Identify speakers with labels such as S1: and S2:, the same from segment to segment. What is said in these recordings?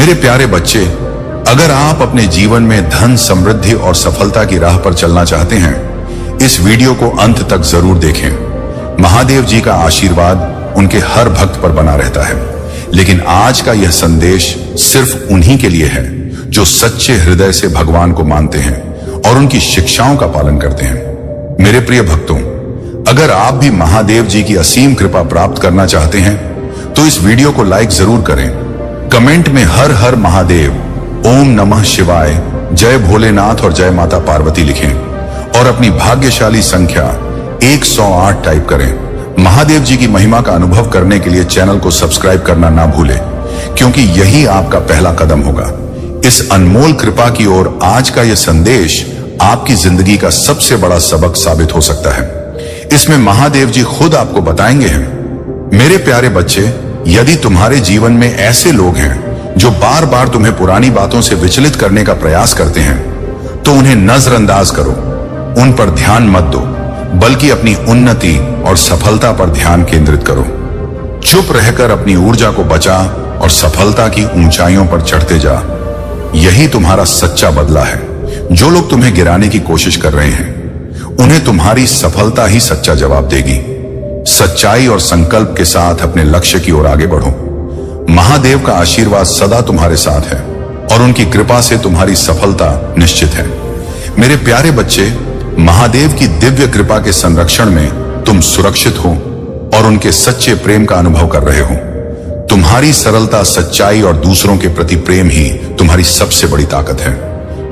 S1: मेरे प्यारे बच्चे, अगर आप अपने जीवन में धन, समृद्धि और सफलता की राह पर चलना चाहते हैं, इस वीडियो को अंत तक जरूर देखें। महादेव जी का आशीर्वाद उनके हर भक्त पर बना रहता है, लेकिन आज का यह संदेश सिर्फ उन्हीं के लिए है जो सच्चे हृदय से भगवान को मानते हैं और उनकी शिक्षाओं का पालन करते हैं। मेरे प्रिय भक्तों, अगर आप भी महादेव जी की असीम कृपा प्राप्त करना चाहते हैं तो इस वीडियो को लाइक जरूर करें। कमेंट में हर हर महादेव, ओम नमः शिवाय, जय भोलेनाथ और जय माता पार्वती लिखें और अपनी भाग्यशाली संख्या 108 टाइप करें। महादेव जी की महिमा का अनुभव करने के लिए चैनल को सब्सक्राइब करना ना भूलें, क्योंकि यही आपका पहला कदम होगा इस अनमोल कृपा की ओर। आज का यह संदेश आपकी जिंदगी का सबसे बड़ा सबक साबित हो सकता है। इसमें महादेव जी खुद आपको बताएंगे हैं। मेरे प्यारे बच्चे, यदि तुम्हारे जीवन में ऐसे लोग हैं जो बार बार तुम्हें पुरानी बातों से विचलित करने का प्रयास करते हैं, तो उन्हें नजरअंदाज करो, उन पर ध्यान मत दो, बल्कि अपनी उन्नति और सफलता पर ध्यान केंद्रित करो। चुप रहकर अपनी ऊर्जा को बचा और सफलता की ऊंचाइयों पर चढ़ते जा। यही तुम्हारा सच्चा बदला है। जो लोग तुम्हें गिराने की कोशिश कर रहे हैं, उन्हें तुम्हारी सफलता ही सच्चा जवाब देगी। सच्चाई और संकल्प के साथ अपने लक्ष्य की ओर आगे बढ़ो। महादेव का आशीर्वाद सदा तुम्हारे साथ है और उनकी कृपा से तुम्हारी सफलता निश्चित है। मेरे प्यारे बच्चे, महादेव की दिव्य कृपा के संरक्षण में तुम सुरक्षित हो और उनके सच्चे प्रेम का अनुभव कर रहे हो। तुम्हारी सरलता, सच्चाई और दूसरों के प्रति प्रेम ही तुम्हारी सबसे बड़ी ताकत है।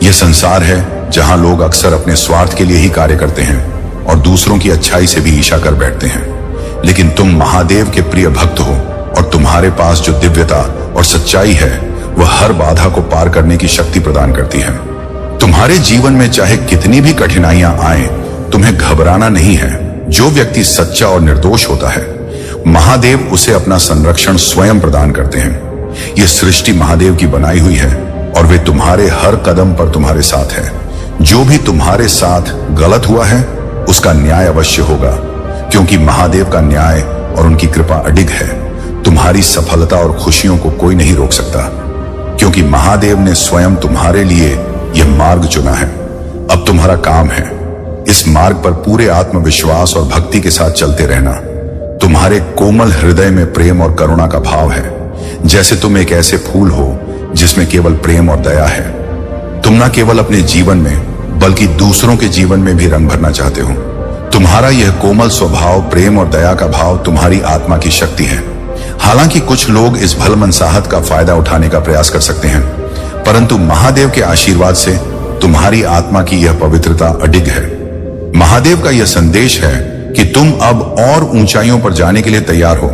S1: यह संसार है जहां लोग अक्सर अपने स्वार्थ के लिए ही कार्य करते हैं और दूसरों की अच्छाई से भी ईर्ष्या कर बैठते हैं, लेकिन तुम महादेव के प्रिय भक्त हो और तुम्हारे पास जो दिव्यता और सच्चाई है, वह हर बाधा को पार करने की शक्ति प्रदान करती है। तुम्हारे जीवन में चाहे कितनी भी कठिनाइयां आए, तुम्हें घबराना नहीं है। जो व्यक्ति सच्चा और निर्दोष होता है, महादेव उसे अपना संरक्षण स्वयं प्रदान करते हैं। यह सृष्टि महादेव की बनाई हुई है और वे तुम्हारे हर कदम पर तुम्हारे साथ है। जो भी तुम्हारे साथ गलत हुआ है, उसका न्याय अवश्य होगा, क्योंकि महादेव का न्याय और उनकी कृपा अडिग है। तुम्हारी सफलता और खुशियों को कोई नहीं रोक सकता, क्योंकि महादेव ने स्वयं तुम्हारे लिए यह मार्ग चुना है। अब तुम्हारा काम है इस मार्ग पर पूरे आत्मविश्वास और भक्ति के साथ चलते रहना। तुम्हारे कोमल हृदय में प्रेम और करुणा का भाव है, जैसे तुम एक ऐसे फूल हो जिसमें केवल प्रेम और दया है। तुम न केवल अपने जीवन में बल्कि दूसरों के जीवन में भी रंग भरना चाहते हो। तुम्हारा यह कोमल स्वभाव, प्रेम और दया का भाव तुम्हारी आत्मा की शक्ति है। हालांकि कुछ लोग इस भलमनसाहत का फायदा उठाने का प्रयास कर सकते हैं, परंतु महादेव के आशीर्वाद से तुम्हारी आत्मा की यह पवित्रता अडिग है। महादेव का यह संदेश है कि तुम अब और ऊंचाइयों पर जाने के लिए तैयार हो।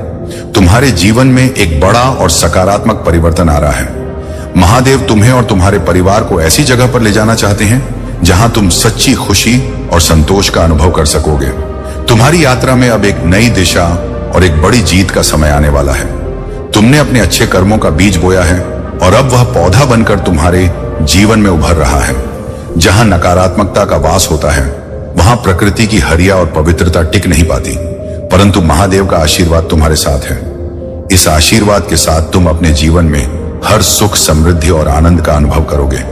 S1: तुम्हारे जीवन में एक बड़ा और सकारात्मक परिवर्तन आ रहा है। महादेव तुम्हें और तुम्हारे परिवार को ऐसी जगह पर ले जाना चाहते हैं जहां तुम सच्ची खुशी और संतोष का अनुभव कर सकोगे। तुम्हारी यात्रा में अब एक नई दिशा और एक बड़ी जीत का समय आने वाला है। तुमने अपने अच्छे कर्मों का बीज बोया है और अब वह पौधा बनकर तुम्हारे जीवन में उभर रहा है। जहां नकारात्मकता का वास होता है, वहां प्रकृति की हरिया और पवित्रता टिक नहीं पाती, परंतु महादेव का आशीर्वाद तुम्हारे साथ है। इस आशीर्वाद के साथ तुम अपने जीवन में हर सुख, समृद्धि और आनंद का अनुभव करोगे।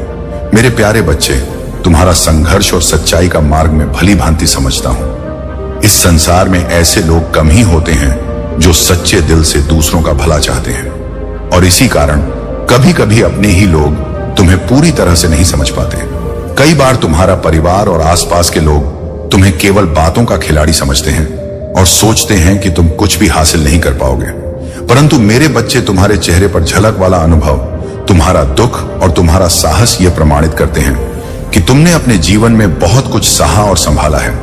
S1: मेरे प्यारे बच्चे, तुम्हारा संघर्ष और सच्चाई का मार्ग में भली भांति समझता हूं। इस संसार में ऐसे लोग कम ही होते हैं जो सच्चे दिल से दूसरों का भला चाहते हैं, और इसी कारण कभी कभी अपने ही लोग तुम्हें पूरी तरह से नहीं समझ पाते। कई बार तुम्हारा परिवार और आसपास के लोग तुम्हें केवल बातों का खिलाड़ी समझते हैं और सोचते हैं कि तुम कुछ भी हासिल नहीं कर पाओगे, परंतु मेरे बच्चे, तुम्हारे चेहरे पर झलक वाला अनुभव, तुम्हारा दुख और तुम्हारा साहस यह प्रमाणित करते हैं कि तुमने अपने जीवन में बहुत कुछ सहा और संभाला है।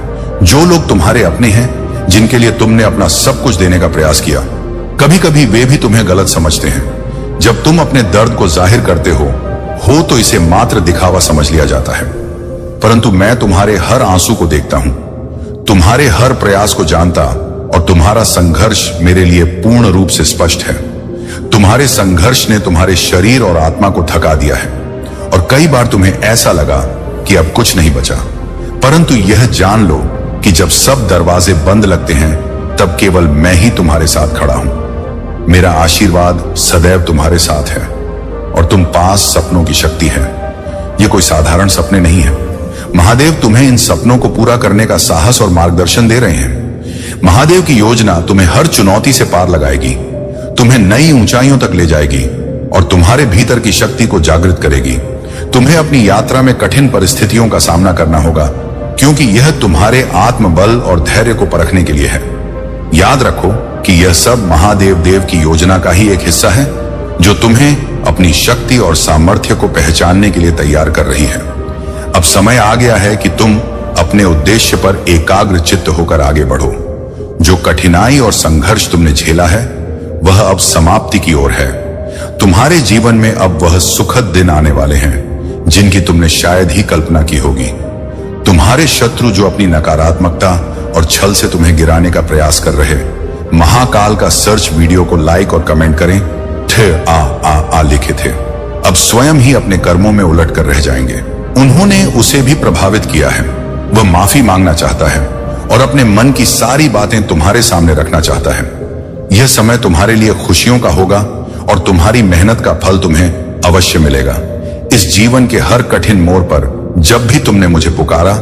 S1: जो लोग तुम्हारे अपने हैं, जिनके लिए तुमने अपना सब कुछ देने का प्रयास किया, कभी कभी वे भी तुम्हें गलत समझते हैं। जब तुम अपने दर्द को जाहिर करते हो तो इसे मात्र दिखावा समझ लिया जाता है, परंतु मैं तुम्हारे हर आंसू को देखता हूं, तुम्हारे हर प्रयास को जानता, और तुम्हारा संघर्ष मेरे लिए पूर्ण रूप से स्पष्ट है। तुम्हारे संघर्ष ने तुम्हारे शरीर और आत्मा को थका दिया है और कई बार तुम्हें ऐसा लगा कि अब कुछ नहीं बचा, परंतु यह जान लो कि जब सब दरवाजे बंद लगते हैं, तब केवल मैं ही तुम्हारे साथ खड़ा हूं। मेरा आशीर्वाद सदैव तुम्हारे साथ है और तुम पास सपनों की शक्ति है। ये कोई साधारण सपने नहीं है। महादेव तुम्हें इन सपनों को पूरा करने का साहस और मार्गदर्शन दे रहे हैं। महादेव की योजना तुम्हें हर चुनौती से पार लगाएगी, तुम्हें नई ऊंचाइयों तक ले जाएगी और तुम्हारे भीतर की शक्ति को जागृत करेगी। तुम्हें अपनी यात्रा में कठिन परिस्थितियों का सामना करना होगा, क्योंकि यह तुम्हारे आत्मबल और धैर्य को परखने के लिए है। याद रखो कि यह सब महादेव देव की योजना का ही एक हिस्सा है, जो तुम्हें अपनी शक्ति और सामर्थ्य को पहचानने के लिए तैयार कर रही है। अब समय आ गया है कि तुम अपने उद्देश्य पर एकाग्र चित्त होकर आगे बढ़ो। जो कठिनाई और संघर्ष तुमने झेला है, वह अब समाप्ति की ओर है। तुम्हारे जीवन में अब वह सुखद दिन आने वाले हैं, जिनकी तुमने शायद ही कल्पना की होगी। तुम्हारे शत्रु जो अपनी नकारात्मकता और छल से तुम्हें गिराने का प्रयास कर रहे, महाकाल का सर्च वीडियो को लाइक और कमेंट करें, थे आ लिखे थे, अब स्वयं ही अपने कर्मों में उलट कर रह जाएंगे। उन्होंने उसे भी प्रभावित किया है। वह माफी मांगना चाहता है और अपने मन की सारी बातें तुम्हारे सामने रखना चाहता है। यह समय तुम्हारे लिए खुशियों का होगा और तुम्हारी मेहनत का फल तुम्हें अवश्य मिलेगा। इस जीवन के हर कठिन मोड़ पर जब भी तुमने मुझे पुकारा,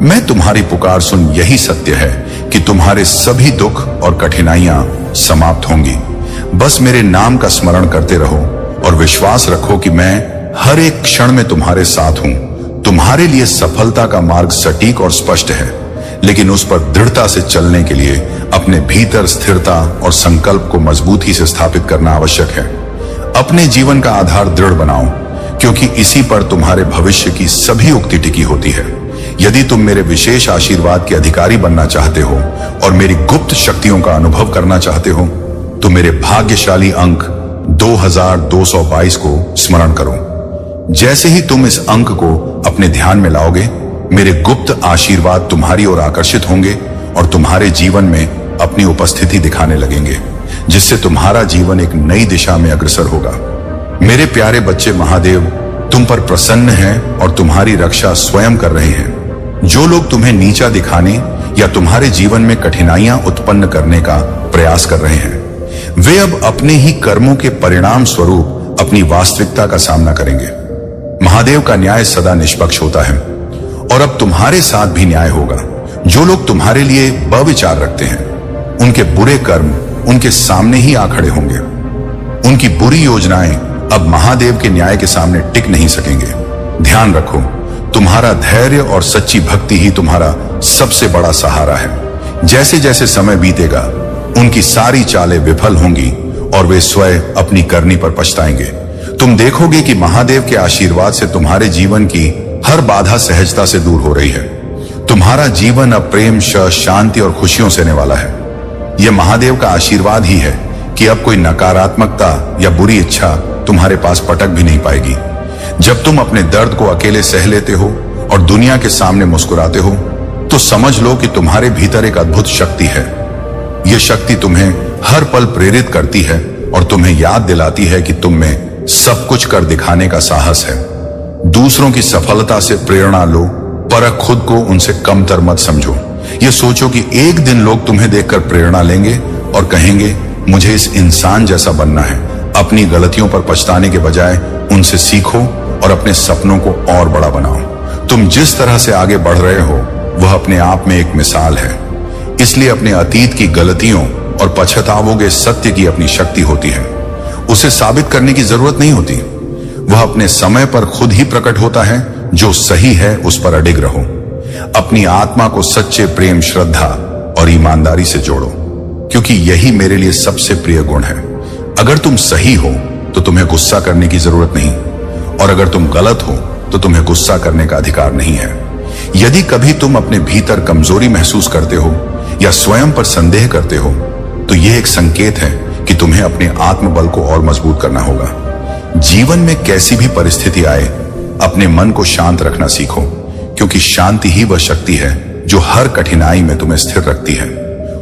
S1: मैं तुम्हारी पुकार सुन यही सत्य है कि तुम्हारे सभी दुख और कठिनाइयां समाप्त होंगी। बस मेरे नाम का स्मरण करते रहो और विश्वास रखो कि मैं हर एक क्षण में तुम्हारे साथ हूं। तुम्हारे लिए सफलता का मार्ग सटीक और स्पष्ट है, लेकिन उस पर दृढ़ता से चलने के लिए अपने भीतर स्थिरता और संकल्प को मजबूती से स्थापित करना आवश्यक है। अपने जीवन का आधार दृढ़ बनाओ, क्योंकि इसी पर तुम्हारे भविष्य की सभी उक्ति टिकी होती है। यदि तुम मेरे विशेष आशीर्वाद के अधिकारी बनना चाहते हो और मेरी गुप्त शक्तियों का अनुभव करना चाहते हो, तो मेरे भाग्यशाली अंक 2222 को स्मरण करो। जैसे ही तुम इस अंक को अपने ध्यान में लाओगे, मेरे गुप्त आशीर्वाद तुम्हारी ओर आकर्षित होंगे और तुम्हारे जीवन में अपनी उपस्थिति दिखाने लगेंगे, जिससे तुम्हारा जीवन एक नई दिशा में अग्रसर होगा। मेरे प्यारे बच्चे, महादेव तुम पर प्रसन्न हैं और तुम्हारी रक्षा स्वयं कर रहे हैं। जो लोग तुम्हें नीचा दिखाने या तुम्हारे जीवन में कठिनाइयां उत्पन्न करने का प्रयास कर रहे हैं, वे अब अपने ही कर्मों के परिणाम स्वरूप अपनी वास्तविकता का सामना करेंगे। महादेव का न्याय सदा निष्पक्ष होता है और अब तुम्हारे साथ भी न्याय होगा। जो लोग तुम्हारे लिए बविचार रखते हैं, उनके बुरे कर्म उनके सामने ही आ खड़े होंगे। उनकी बुरी योजनाएं अब महादेव के न्याय के सामने टिक नहीं सकेंगे। ध्यान रखो, तुम्हारा धैर्य और सच्ची भक्ति ही तुम्हारा सबसे बड़ा सहारा है। जैसे जैसे समय बीतेगा, उनकी सारी चालें विफल होंगी और वे स्वयं अपनी करनी पर पछताएंगे। तुम देखोगे कि महादेव के आशीर्वाद से तुम्हारे जीवन की हर बाधा सहजता से दूर हो रही है। तुम्हारा जीवन अब प्रेम, शांति और खुशियों से रहने वाला है। यह महादेव का आशीर्वाद ही है कि अब कोई नकारात्मकता या बुरी इच्छा तुम्हारे पास पटक भी नहीं पाएगी। जब तुम अपने दर्द को अकेले सह लेते हो और दुनिया के सामने मुस्कुराते हो, तो समझ लो कि तुम्हारे भीतर एक अद्भुत शक्ति है। यह शक्ति तुम्हें हर पल प्रेरित करती है और तुम्हें याद दिलाती है कि तुम में सब कुछ कर दिखाने का साहस है। दूसरों की सफलता से प्रेरणा लो, पर खुद को उनसे कमतर मत समझो। यह सोचो कि एक दिन लोग तुम्हें देखकर प्रेरणा लेंगे और कहेंगे, मुझे इस इंसान जैसा बनना है। अपनी गलतियों पर पछताने के बजाय उनसे सीखो और अपने सपनों को और बड़ा बनाओ। तुम जिस तरह से आगे बढ़ रहे हो, वह अपने आप में एक मिसाल है। इसलिए अपने अतीत की गलतियों और पछतावों के सत्य की अपनी शक्ति होती है। उसे साबित करने की जरूरत नहीं होती, वह अपने समय पर खुद ही प्रकट होता है। जो सही है उस पर अडिग रहो। अपनी आत्मा को सच्चे प्रेम, श्रद्धा और ईमानदारी से जोड़ो, क्योंकि यही मेरे लिए सबसे प्रिय गुण है। अगर तुम सही हो तो तुम्हें गुस्सा करने की जरूरत नहीं, और अगर तुम गलत हो तो तुम्हें गुस्सा करने का अधिकार नहीं है। यदि कभी तुम अपने भीतर कमजोरी महसूस करते हो या स्वयं पर संदेह करते हो, तो यह एक संकेत है कि तुम्हें अपने आत्मबल को और मजबूत करना होगा। जीवन में कैसी भी परिस्थिति आए, अपने मन को शांत रखना सीखो, क्योंकि शांति ही वह शक्ति है जो हर कठिनाई में तुम्हें स्थिर रखती है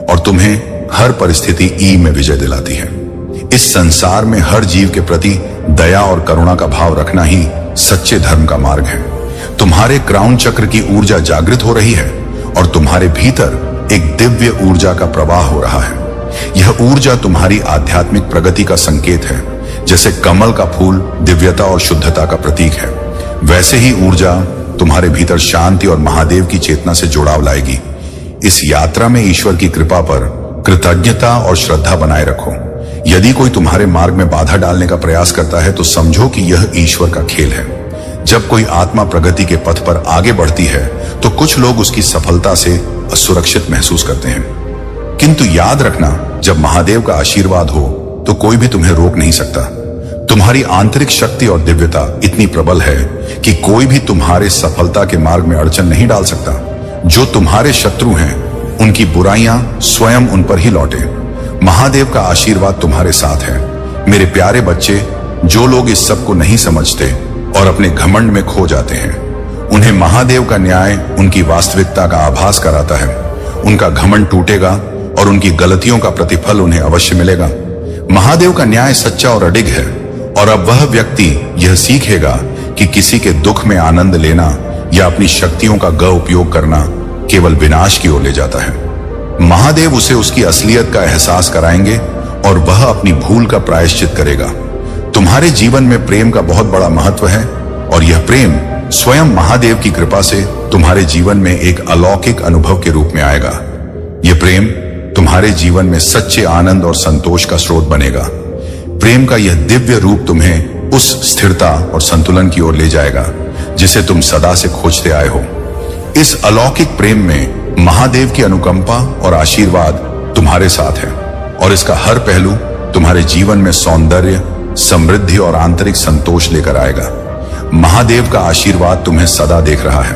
S1: और तुम्हें हर परिस्थिति में विजय दिलाती है। इस संसार में हर जीव के प्रति दया और करुणा का भाव रखना ही सच्चे धर्म का मार्ग है। तुम्हारे क्राउन चक्र की ऊर्जा जागृत हो रही है और तुम्हारे भीतर एक दिव्य ऊर्जा का प्रवाह हो रहा है। यह ऊर्जा तुम्हारी आध्यात्मिक प्रगति का संकेत है, जैसे कमल का फूल दिव्यता और शुद्धता का प्रतीक है, वैसे ही ऊर्जा तुम्हारे भीतर शांति और महादेव की चेतना से जुड़ाव लाएगी। इस यात्रा में ईश्वर की कृपा पर कृतज्ञता और श्रद्धा बनाए रखो। यदि कोई तुम्हारे मार्ग में बाधा डालने का प्रयास करता है तो समझो कि यह ईश्वर का खेल है। जब कोई आत्मा प्रगति के पथ पर आगे बढ़ती है तो कुछ लोग उसकी सफलता से असुरक्षित महसूस करते हैं, किंतु याद रखना, जब महादेव का आशीर्वाद हो तो कोई भी तुम्हें रोक नहीं सकता। तुम्हारी आंतरिक शक्ति और दिव्यता इतनी प्रबल है कि कोई भी तुम्हारे सफलता के मार्ग में अड़चन नहीं डाल सकता। जो तुम्हारे शत्रु हैं उनकी बुराइयां स्वयं उन पर ही लौटे। महादेव का आशीर्वाद तुम्हारे साथ है। मेरे प्यारे बच्चे, जो लोग इस सब को नहीं समझते और अपने घमंड में खो जाते हैं, उन्हें महादेव का न्याय उनकी वास्तविकता का आभास कराता है। उनका घमंड टूटेगा और उनकी गलतियों का प्रतिफल उन्हें अवश्य मिलेगा। महादेव का न्याय सच्चा और अडिग है, और अब वह व्यक्ति यह सीखेगा कि किसी के दुख में आनंद लेना या अपनी शक्तियों का उपयोग करना केवल विनाश की ओर ले जाता है। महादेव उसे उसकी असलियत का एहसास कराएंगे और वह अपनी भूल का प्रायश्चित करेगा। तुम्हारे जीवन में प्रेम का बहुत बड़ा महत्व है, और यह प्रेम स्वयं महादेव की कृपा से तुम्हारे जीवन में एक अलौकिक अनुभव के रूप में आएगा। यह प्रेम तुम्हारे जीवन में सच्चे आनंद और संतोष का स्रोत बनेगा। प्रेम का यह दिव्य रूप तुम्हें उस स्थिरता और संतुलन की ओर ले जाएगा जिसे तुम सदा से खोजते आए हो। इस अलौकिक प्रेम में महादेव की अनुकंपा और आशीर्वाद तुम्हारे साथ है, और इसका हर पहलू तुम्हारे जीवन में सौंदर्य, समृद्धि और आंतरिक संतोष लेकर आएगा। महादेव का आशीर्वाद तुम्हें सदा देख रहा है।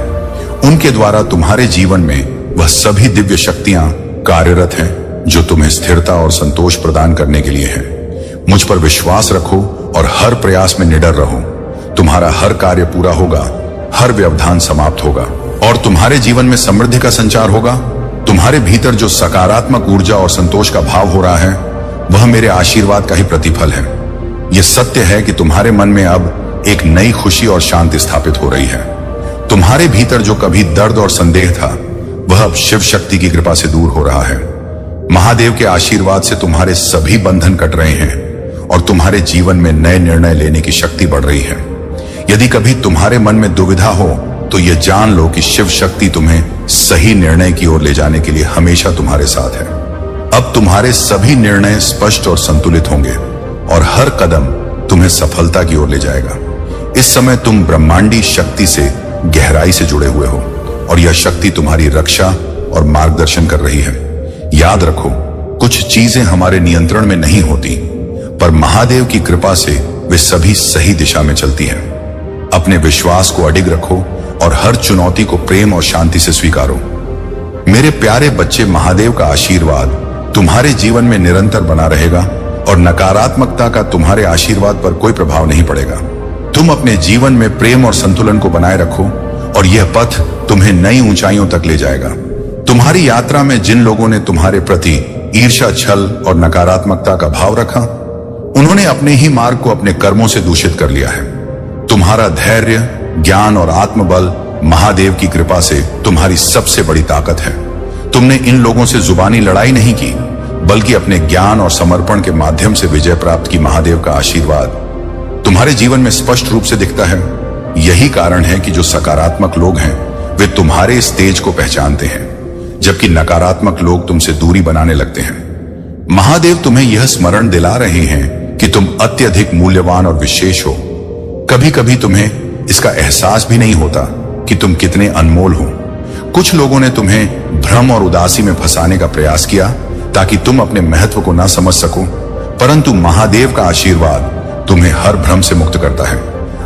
S1: उनके द्वारा तुम्हारे जीवन में वह सभी दिव्य शक्तियां कार्यरत हैं जो तुम्हें स्थिरता और संतोष प्रदान करने के लिए हैं। मुझ पर विश्वास रखो और हर प्रयास में निडर रहो। तुम्हारा हर कार्य पूरा होगा, हर व्यवधान समाप्त होगा और तुम्हारे जीवन में समृद्धि का संचार होगा। तुम्हारे भीतर जो सकारात्मक ऊर्जा और संतोष का भाव हो रहा है वह मेरे आशीर्वाद का ही प्रतिफल है। यह सत्य है कि तुम्हारे मन में अब एक नई खुशी और शांति स्थापित हो रही है। तुम्हारे भीतर जो कभी दर्द और संदेह था वह अब शिव शक्ति की कृपा से दूर हो रहा है। महादेव के आशीर्वाद से तुम्हारे सभी बंधन कट रहे हैं और तुम्हारे जीवन में नए निर्णय लेने की शक्ति बढ़ रही है। यदि कभी तुम्हारे मन में दुविधा हो तो यह जान लो कि शिव शक्ति तुम्हें सही निर्णय की ओर ले जाने के लिए हमेशा तुम्हारे साथ है। अब तुम्हारे सभी निर्णय स्पष्ट और संतुलित होंगे और हर कदम तुम्हें सफलता की ओर ले जाएगा। इस समय तुम ब्रह्मांडी शक्ति से गहराई से जुड़े हुए हो और यह शक्ति तुम्हारी रक्षा और मार्गदर्शन कर रही है। याद रखो, कुछ चीजें हमारे नियंत्रण में नहीं होती, पर महादेव की कृपा से वे सभी सही दिशा में चलती हैं। अपने विश्वास को अडिग रखो और हर चुनौती को प्रेम और शांति से स्वीकारो। मेरे प्यारे बच्चे, महादेव का आशीर्वाद तुम्हारे जीवन में निरंतर बना रहेगा और नकारात्मकता का तुम्हारे आशीर्वाद पर कोई प्रभाव नहीं पड़ेगा। तुम अपने जीवन में प्रेम और संतुलन को बनाए रखो और यह पथ तुम्हें नई ऊंचाइयों तक ले जाएगा। तुम्हारी यात्रा में जिन लोगों ने तुम्हारे प्रति ईर्ष्या, छल और नकारात्मकता का भाव रखा, उन्होंने अपने ही मार्ग को अपने कर्मों से दूषित कर लिया है। तुम्हारा धैर्य, ज्ञान और आत्मबल महादेव की कृपा से तुम्हारी सबसे बड़ी ताकत है। तुमने इन लोगों से जुबानी लड़ाई नहीं की, बल्कि अपने ज्ञान और समर्पण के माध्यम से विजय प्राप्त की। महादेव का आशीर्वाद तुम्हारे जीवन में स्पष्ट रूप से दिखता है। यही कारण है कि जो सकारात्मक लोग हैं वे तुम्हारे इस तेज को पहचानते हैं, जबकि नकारात्मक लोग तुमसे दूरी बनाने लगते हैं। महादेव तुम्हें यह स्मरण दिला रहे हैं कि तुम अत्यधिक मूल्यवान और विशेष हो। कभी कभी तुम्हें इसका एहसास भी नहीं होता कि तुम कितने अनमोल हो। कुछ लोगों ने तुम्हें भ्रम और उदासी में फंसाने का प्रयास किया ताकि तुम अपने महत्व को ना समझ सको, परंतु महादेव का आशीर्वाद तुम्हें हर भ्रम से मुक्त करता है।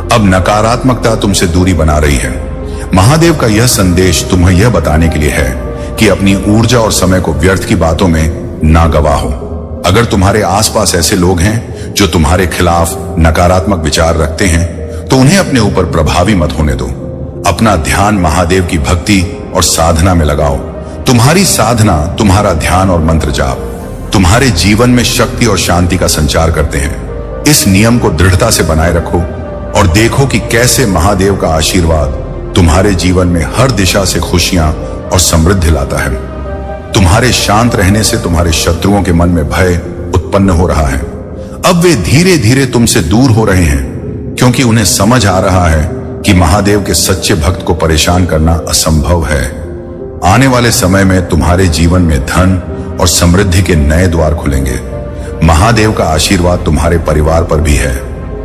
S1: अब नकारात्मकता तुमसे दूरी बना रही है। महादेव का यह संदेश तुम्हें यह बताने के लिए है कि अपनी ऊर्जा और समय को व्यर्थ की बातों में ना गवाहो। अगर तुम्हारे आसपास ऐसे लोग हैं जो तुम्हारे खिलाफ नकारात्मक विचार रखते हैं तो उन्हें अपने ऊपर प्रभावी मत होने दो। अपना ध्यान महादेव की भक्ति और साधना में लगाओ। तुम्हारी साधना, तुम्हारा ध्यान और मंत्र जाप तुम्हारे जीवन में शक्ति और शांति का संचार करते हैं। इस नियम को दृढ़ता से बनाए रखो और देखो कि कैसे महादेव का आशीर्वाद तुम्हारे जीवन में हर दिशा से खुशियां और समृद्धि लाता है। तुम्हारे शांत रहने से तुम्हारे शत्रुओं के मन में भय उत्पन्न हो रहा है। अब वे धीरे धीरे तुमसे दूर हो रहे हैं, क्योंकि उन्हें समझ आ रहा है कि महादेव के सच्चे भक्त को परेशान करना असंभव है। आने वाले समय में तुम्हारे जीवन में धन और समृद्धि के नए द्वार खुलेंगे। महादेव का आशीर्वाद तुम्हारे परिवार पर भी है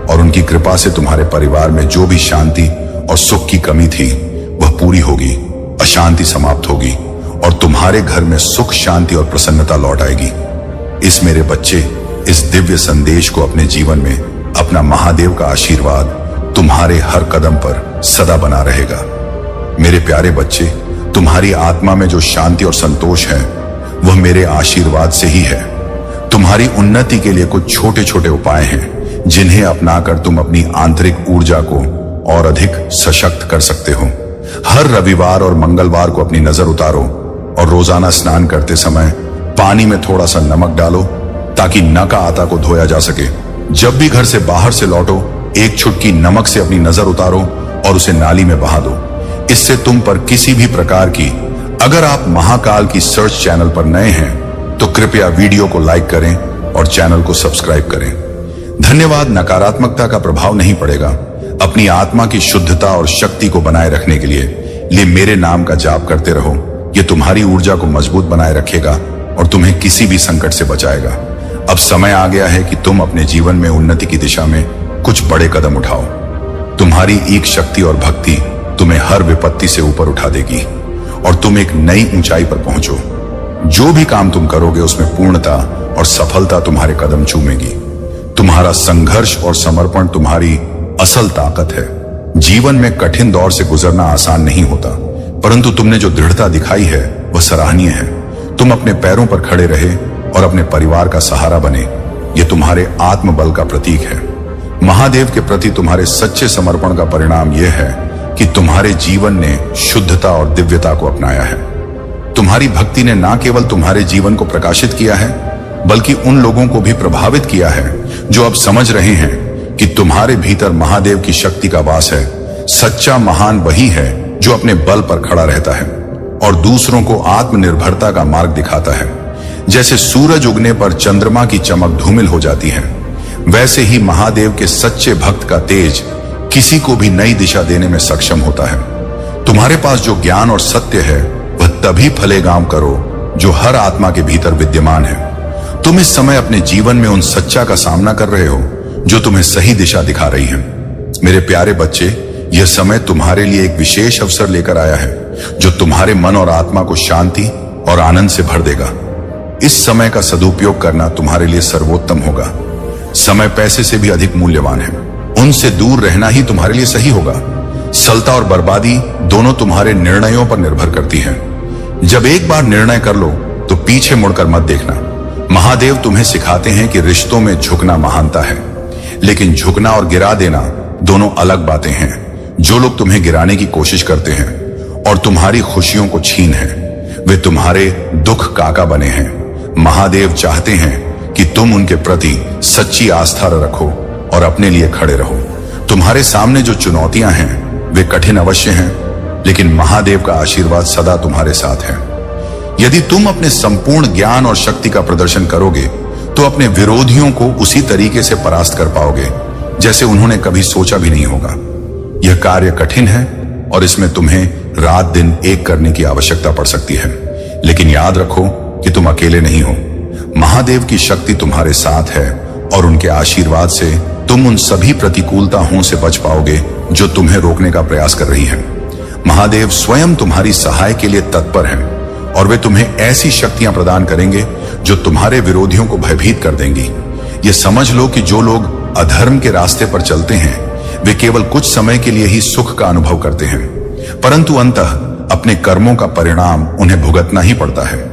S1: और उनकी कृपा से तुम्हारे परिवार में जो भी शांति और सुख की कमी थी वह पूरी होगी, अशांति समाप्त होगी और तुम्हारे घर में सुख, शांति और प्रसन्नता लौट आएगी। इस मेरे बच्चे, इस दिव्य संदेश को अपने जीवन में अपना महादेव का आशीर्वाद तुम्हारे हर कदम पर सदा बना रहेगा। मेरे प्यारे बच्चे, तुम्हारी आत्मा में जो शांति और संतोष है वह मेरे आशीर्वाद से ही है। तुम्हारी उन्नति के लिए कुछ छोटे छोटे उपाय हैं जिन्हें अपनाकर तुम अपनी आंतरिक ऊर्जा को और अधिक सशक्त कर सकते हो। हर रविवार और मंगलवार को अपनी नजर उतारो और रोजाना स्नान करते समय पानी में थोड़ा सा नमक डालो ताकि नका आता को धोया जा सके। जब भी घर से बाहर से लौटो, एक चुटकी नमक से अपनी नजर उतारो और उसे नाली में बहा दो। इससे तुम पर किसी भी प्रकार की, अगर आप महाकाल की सर्च चैनल पर नए हैं तो कृपया वीडियो को लाइक करें और चैनल को सब्सक्राइब करें। धन्यवाद। नकारात्मकता का प्रभाव नहीं पड़ेगा। अपनी आत्मा की शुद्धता और शक्ति को बनाए रखने के लिए मेरे नाम का जाप करते रहो। यह तुम्हारी ऊर्जा को मजबूत बनाए रखेगा और तुम्हें किसी भी संकट से बचाएगा। अब समय आ गया है कि तुम अपने जीवन में उन्नति की दिशा में कुछ बड़े कदम उठाओ। तुम्हारी एक शक्ति और भक्ति तुम्हें हर विपत्ति से ऊपर उठा देगी और तुम एक नई ऊंचाई पर पहुंचो। जो भी काम तुम करोगे उसमें पूर्णता और सफलता तुम्हारे कदम चूमेगी। तुम्हारा संघर्ष और समर्पण तुम्हारी असल ताकत है। जीवन में कठिन दौर से गुजरना आसान नहीं होता, परंतु तुमने जो दृढ़ता दिखाई है वह सराहनीय है। तुम अपने पैरों पर खड़े रहे और अपने परिवार का सहारा बने। यह तुम्हारे आत्मबल का प्रतीक है। महादेव के प्रति तुम्हारे सच्चे समर्पण का परिणाम यह है कि तुम्हारे जीवन ने शुद्धता और दिव्यता को अपनाया है। तुम्हारी भक्ति ने न केवल तुम्हारे जीवन को प्रकाशित किया है, बल्कि उन लोगों को भी प्रभावित किया है जो अब समझ रहे हैं कि तुम्हारे भीतर महादेव की शक्ति का वास है। सच्चा महान वही है जो अपने बल पर खड़ा रहता है और दूसरों को आत्मनिर्भरता का मार्ग दिखाता है। जैसे सूरज उगने पर चंद्रमा की चमक धूमिल हो जाती है, वैसे ही महादेव के सच्चे भक्त का तेज किसी को भी नई दिशा देने में सक्षम होता है। तुम्हारे पास जो ज्ञान और सत्य है वह तभी फलेगाम करो जो हर आत्मा के भीतर विद्यमान है। तुम इस समय अपने जीवन में उन सच्चा का सामना कर रहे हो जो तुम्हें सही दिशा दिखा रही है। मेरे प्यारे बच्चे, यह समय तुम्हारे लिए एक विशेष अवसर लेकर आया है जो तुम्हारे मन और आत्मा को शांति और आनंद से भर देगा। इस समय का सदुपयोग करना तुम्हारे लिए सर्वोत्तम होगा। समय पैसे से भी अधिक मूल्यवान है। उनसे दूर रहना ही तुम्हारे लिए सही होगा। सफलता और बर्बादी दोनों तुम्हारे निर्णयों पर निर्भर करती है। जब एक बार निर्णय कर लो तो पीछे मुड़कर मत देखना। महादेव तुम्हें सिखाते हैं कि रिश्तों में झुकना महानता है, लेकिन झुकना और गिरा देना दोनों अलग बातें हैं। जो लोग तुम्हें गिराने की कोशिश करते हैं और तुम्हारी खुशियों को छीन हैं, वे तुम्हारे दुख काका बने हैं। महादेव चाहते हैं कि तुम उनके प्रति सच्ची आस्था रखो और अपने लिए खड़े रहो। तुम्हारे सामने जो चुनौतियां हैं वे कठिन अवश्य हैं, लेकिन महादेव का आशीर्वाद सदा तुम्हारे साथ है। यदि तुम अपने संपूर्ण ज्ञान और शक्ति का प्रदर्शन करोगे तो अपने विरोधियों को उसी तरीके से परास्त कर पाओगे जैसे उन्होंने कभी सोचा भी नहीं होगा। यह कार्य कठिन है और इसमें तुम्हें रात दिन एक करने की आवश्यकता पड़ सकती है, लेकिन याद रखो कि तुम अकेले नहीं हो। महादेव की शक्ति तुम्हारे साथ है और उनके आशीर्वाद से तुम उन सभी प्रतिकूलताओं से बच पाओगे जो तुम्हें रोकने का प्रयास कर रही हैं। महादेव स्वयं तुम्हारी सहाय के लिए तत्पर हैं और वे तुम्हें ऐसी शक्तियां प्रदान करेंगे जो तुम्हारे विरोधियों को भयभीत कर देंगी। ये समझ लो कि जो लोग अधर्म के रास्ते पर चलते हैं वे केवल कुछ समय के लिए ही सुख का अनुभव करते हैं, परंतु अंततः अपने कर्मों का परिणाम उन्हें भुगतना ही पड़ता है।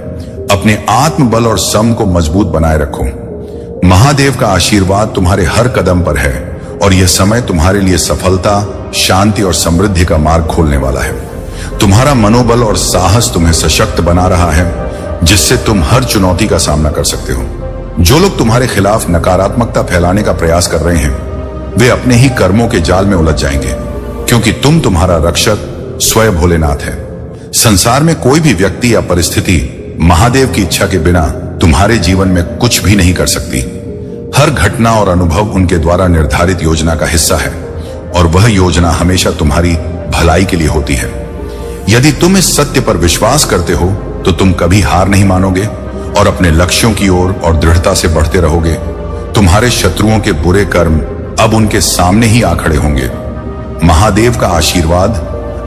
S1: अपने आत्मबल और सम को मजबूत बनाए रखो। महादेव का आशीर्वाद तुम्हारे हर कदम पर है और यह समय तुम्हारे लिए सफलता, शांति और समृद्धि का मार्ग खोलने वाला है। तुम्हारा मनोबल और साहस तुम्हें सशक्त बना रहा है, जिससे तुम हर चुनौती का सामना कर सकते हो। जो लोग तुम्हारे खिलाफ नकारात्मकता फैलाने का प्रयास कर रहे हैं वे अपने ही कर्मों के जाल में उलझ जाएंगे, क्योंकि तुम्हारा रक्षक स्वयं भोलेनाथ है। संसार में कोई भी व्यक्ति या परिस्थिति महादेव की इच्छा के बिना तुम्हारे जीवन में कुछ भी नहीं कर सकती। हर घटना और अनुभव उनके द्वारा निर्धारित योजना का हिस्सा है और वह योजना हमेशा तुम्हारी भलाई के लिए होती है। यदि तुम इस सत्य पर विश्वास करते हो तो तुम कभी हार नहीं मानोगे और अपने लक्ष्यों की ओर और दृढ़ता से बढ़ते रहोगे। तुम्हारे शत्रुओं के बुरे कर्म अब उनके सामने ही आ खड़े होंगे। महादेव का आशीर्वाद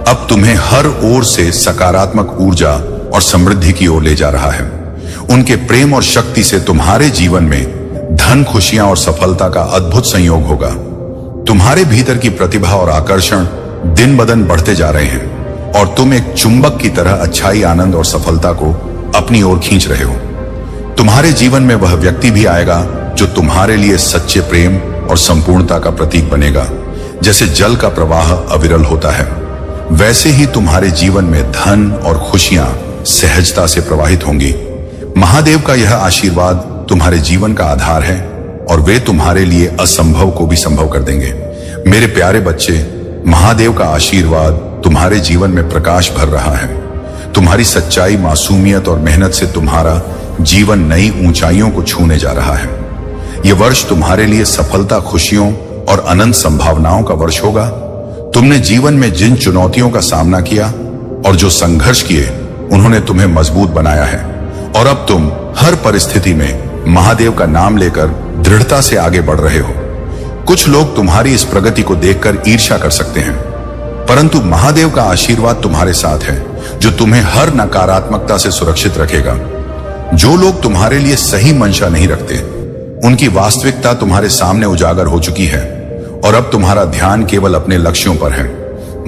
S1: अब तुम्हें हर ओर से सकारात्मक ऊर्जा और समृद्धि की ओर ले जा रहा है। उनके प्रेम और शक्ति से तुम्हारे जीवन में धन, खुशियां और सफलता का अद्भुत संयोग होगा। तुम्हारे भीतर की प्रतिभा और आकर्षण दिन ब दिन बढ़ते जा रहे हैं और तुम एक चुंबक की तरह अच्छाई, आनंद और सफलता को अपनी ओर खींच रहे हो। तुम्हारे जीवन में वह व्यक्ति भी आएगा जो तुम्हारे लिए सच्चे प्रेम और संपूर्णता का प्रतीक बनेगा। जैसे जल का प्रवाह अविरल होता है, वैसे ही तुम्हारे जीवन में धन और खुशियां सहजता से प्रवाहित होंगी। महादेव का यह आशीर्वाद तुम्हारे जीवन का आधार है और वे तुम्हारे लिए असंभव को भी संभव कर देंगे। मेरे प्यारे बच्चे, महादेव का आशीर्वाद तुम्हारे जीवन में प्रकाश भर रहा है। तुम्हारी सच्चाई, मासूमियत और मेहनत से तुम्हारा जीवन नई ऊंचाइयों को छूने जा रहा है। यह वर्ष तुम्हारे लिए सफलता, खुशियों और अनंत संभावनाओं का वर्ष होगा। तुमने जीवन में जिन चुनौतियों का सामना किया और जो संघर्ष किए, उन्होंने तुम्हें मजबूत बनाया है और अब तुम हर परिस्थिति में महादेव का नाम लेकर दृढ़ता से आगे बढ़ रहे हो। कुछ लोग तुम्हारी इस प्रगति को देखकर ईर्ष्या कर सकते हैं, परंतु महादेव का आशीर्वाद तुम्हारे साथ है जो तुम्हें हर नकारात्मकता से सुरक्षित रखेगा। जो लोग तुम्हारे लिए सही मंशा नहीं रखते, उनकी वास्तविकता तुम्हारे सामने उजागर हो चुकी है और अब तुम्हारा ध्यान केवल अपने लक्ष्यों पर है।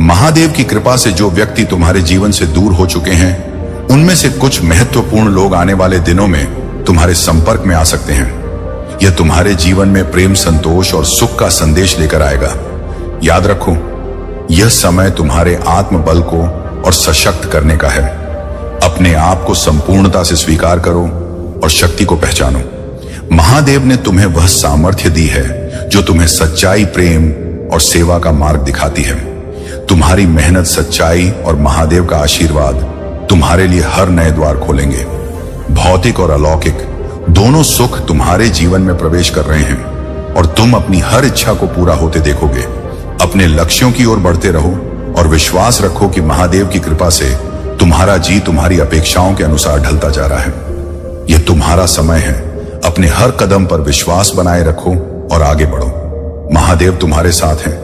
S1: महादेव की कृपा से जो व्यक्ति तुम्हारे जीवन से दूर हो चुके हैं, उनमें से कुछ महत्वपूर्ण लोग आने वाले दिनों में तुम्हारे संपर्क में आ सकते हैं। यह तुम्हारे जीवन में प्रेम, संतोष और सुख का संदेश लेकर आएगा। याद रखो, यह समय तुम्हारे आत्मबल को और सशक्त करने का है। अपने आप को संपूर्णता से स्वीकार करो और शक्ति को पहचानो। महादेव ने तुम्हें वह सामर्थ्य दी है जो तुम्हें सच्चाई, प्रेम और सेवा का मार्ग दिखाती है। तुम्हारी मेहनत, सच्चाई और महादेव का आशीर्वाद तुम्हारे लिए हर नए द्वार खोलेंगे। भौतिक और अलौकिक दोनों सुख तुम्हारे जीवन में प्रवेश कर रहे हैं और तुम अपनी हर इच्छा को पूरा होते देखोगे। अपने लक्ष्यों की ओर बढ़ते रहो और विश्वास रखो कि महादेव की कृपा से तुम्हारा जी तुम्हारी अपेक्षाओं के अनुसार ढलता जा रहा है। यह तुम्हारा समय है। अपने हर कदम पर विश्वास बनाए रखो और आगे बढ़ो। महादेव तुम्हारे साथ हैं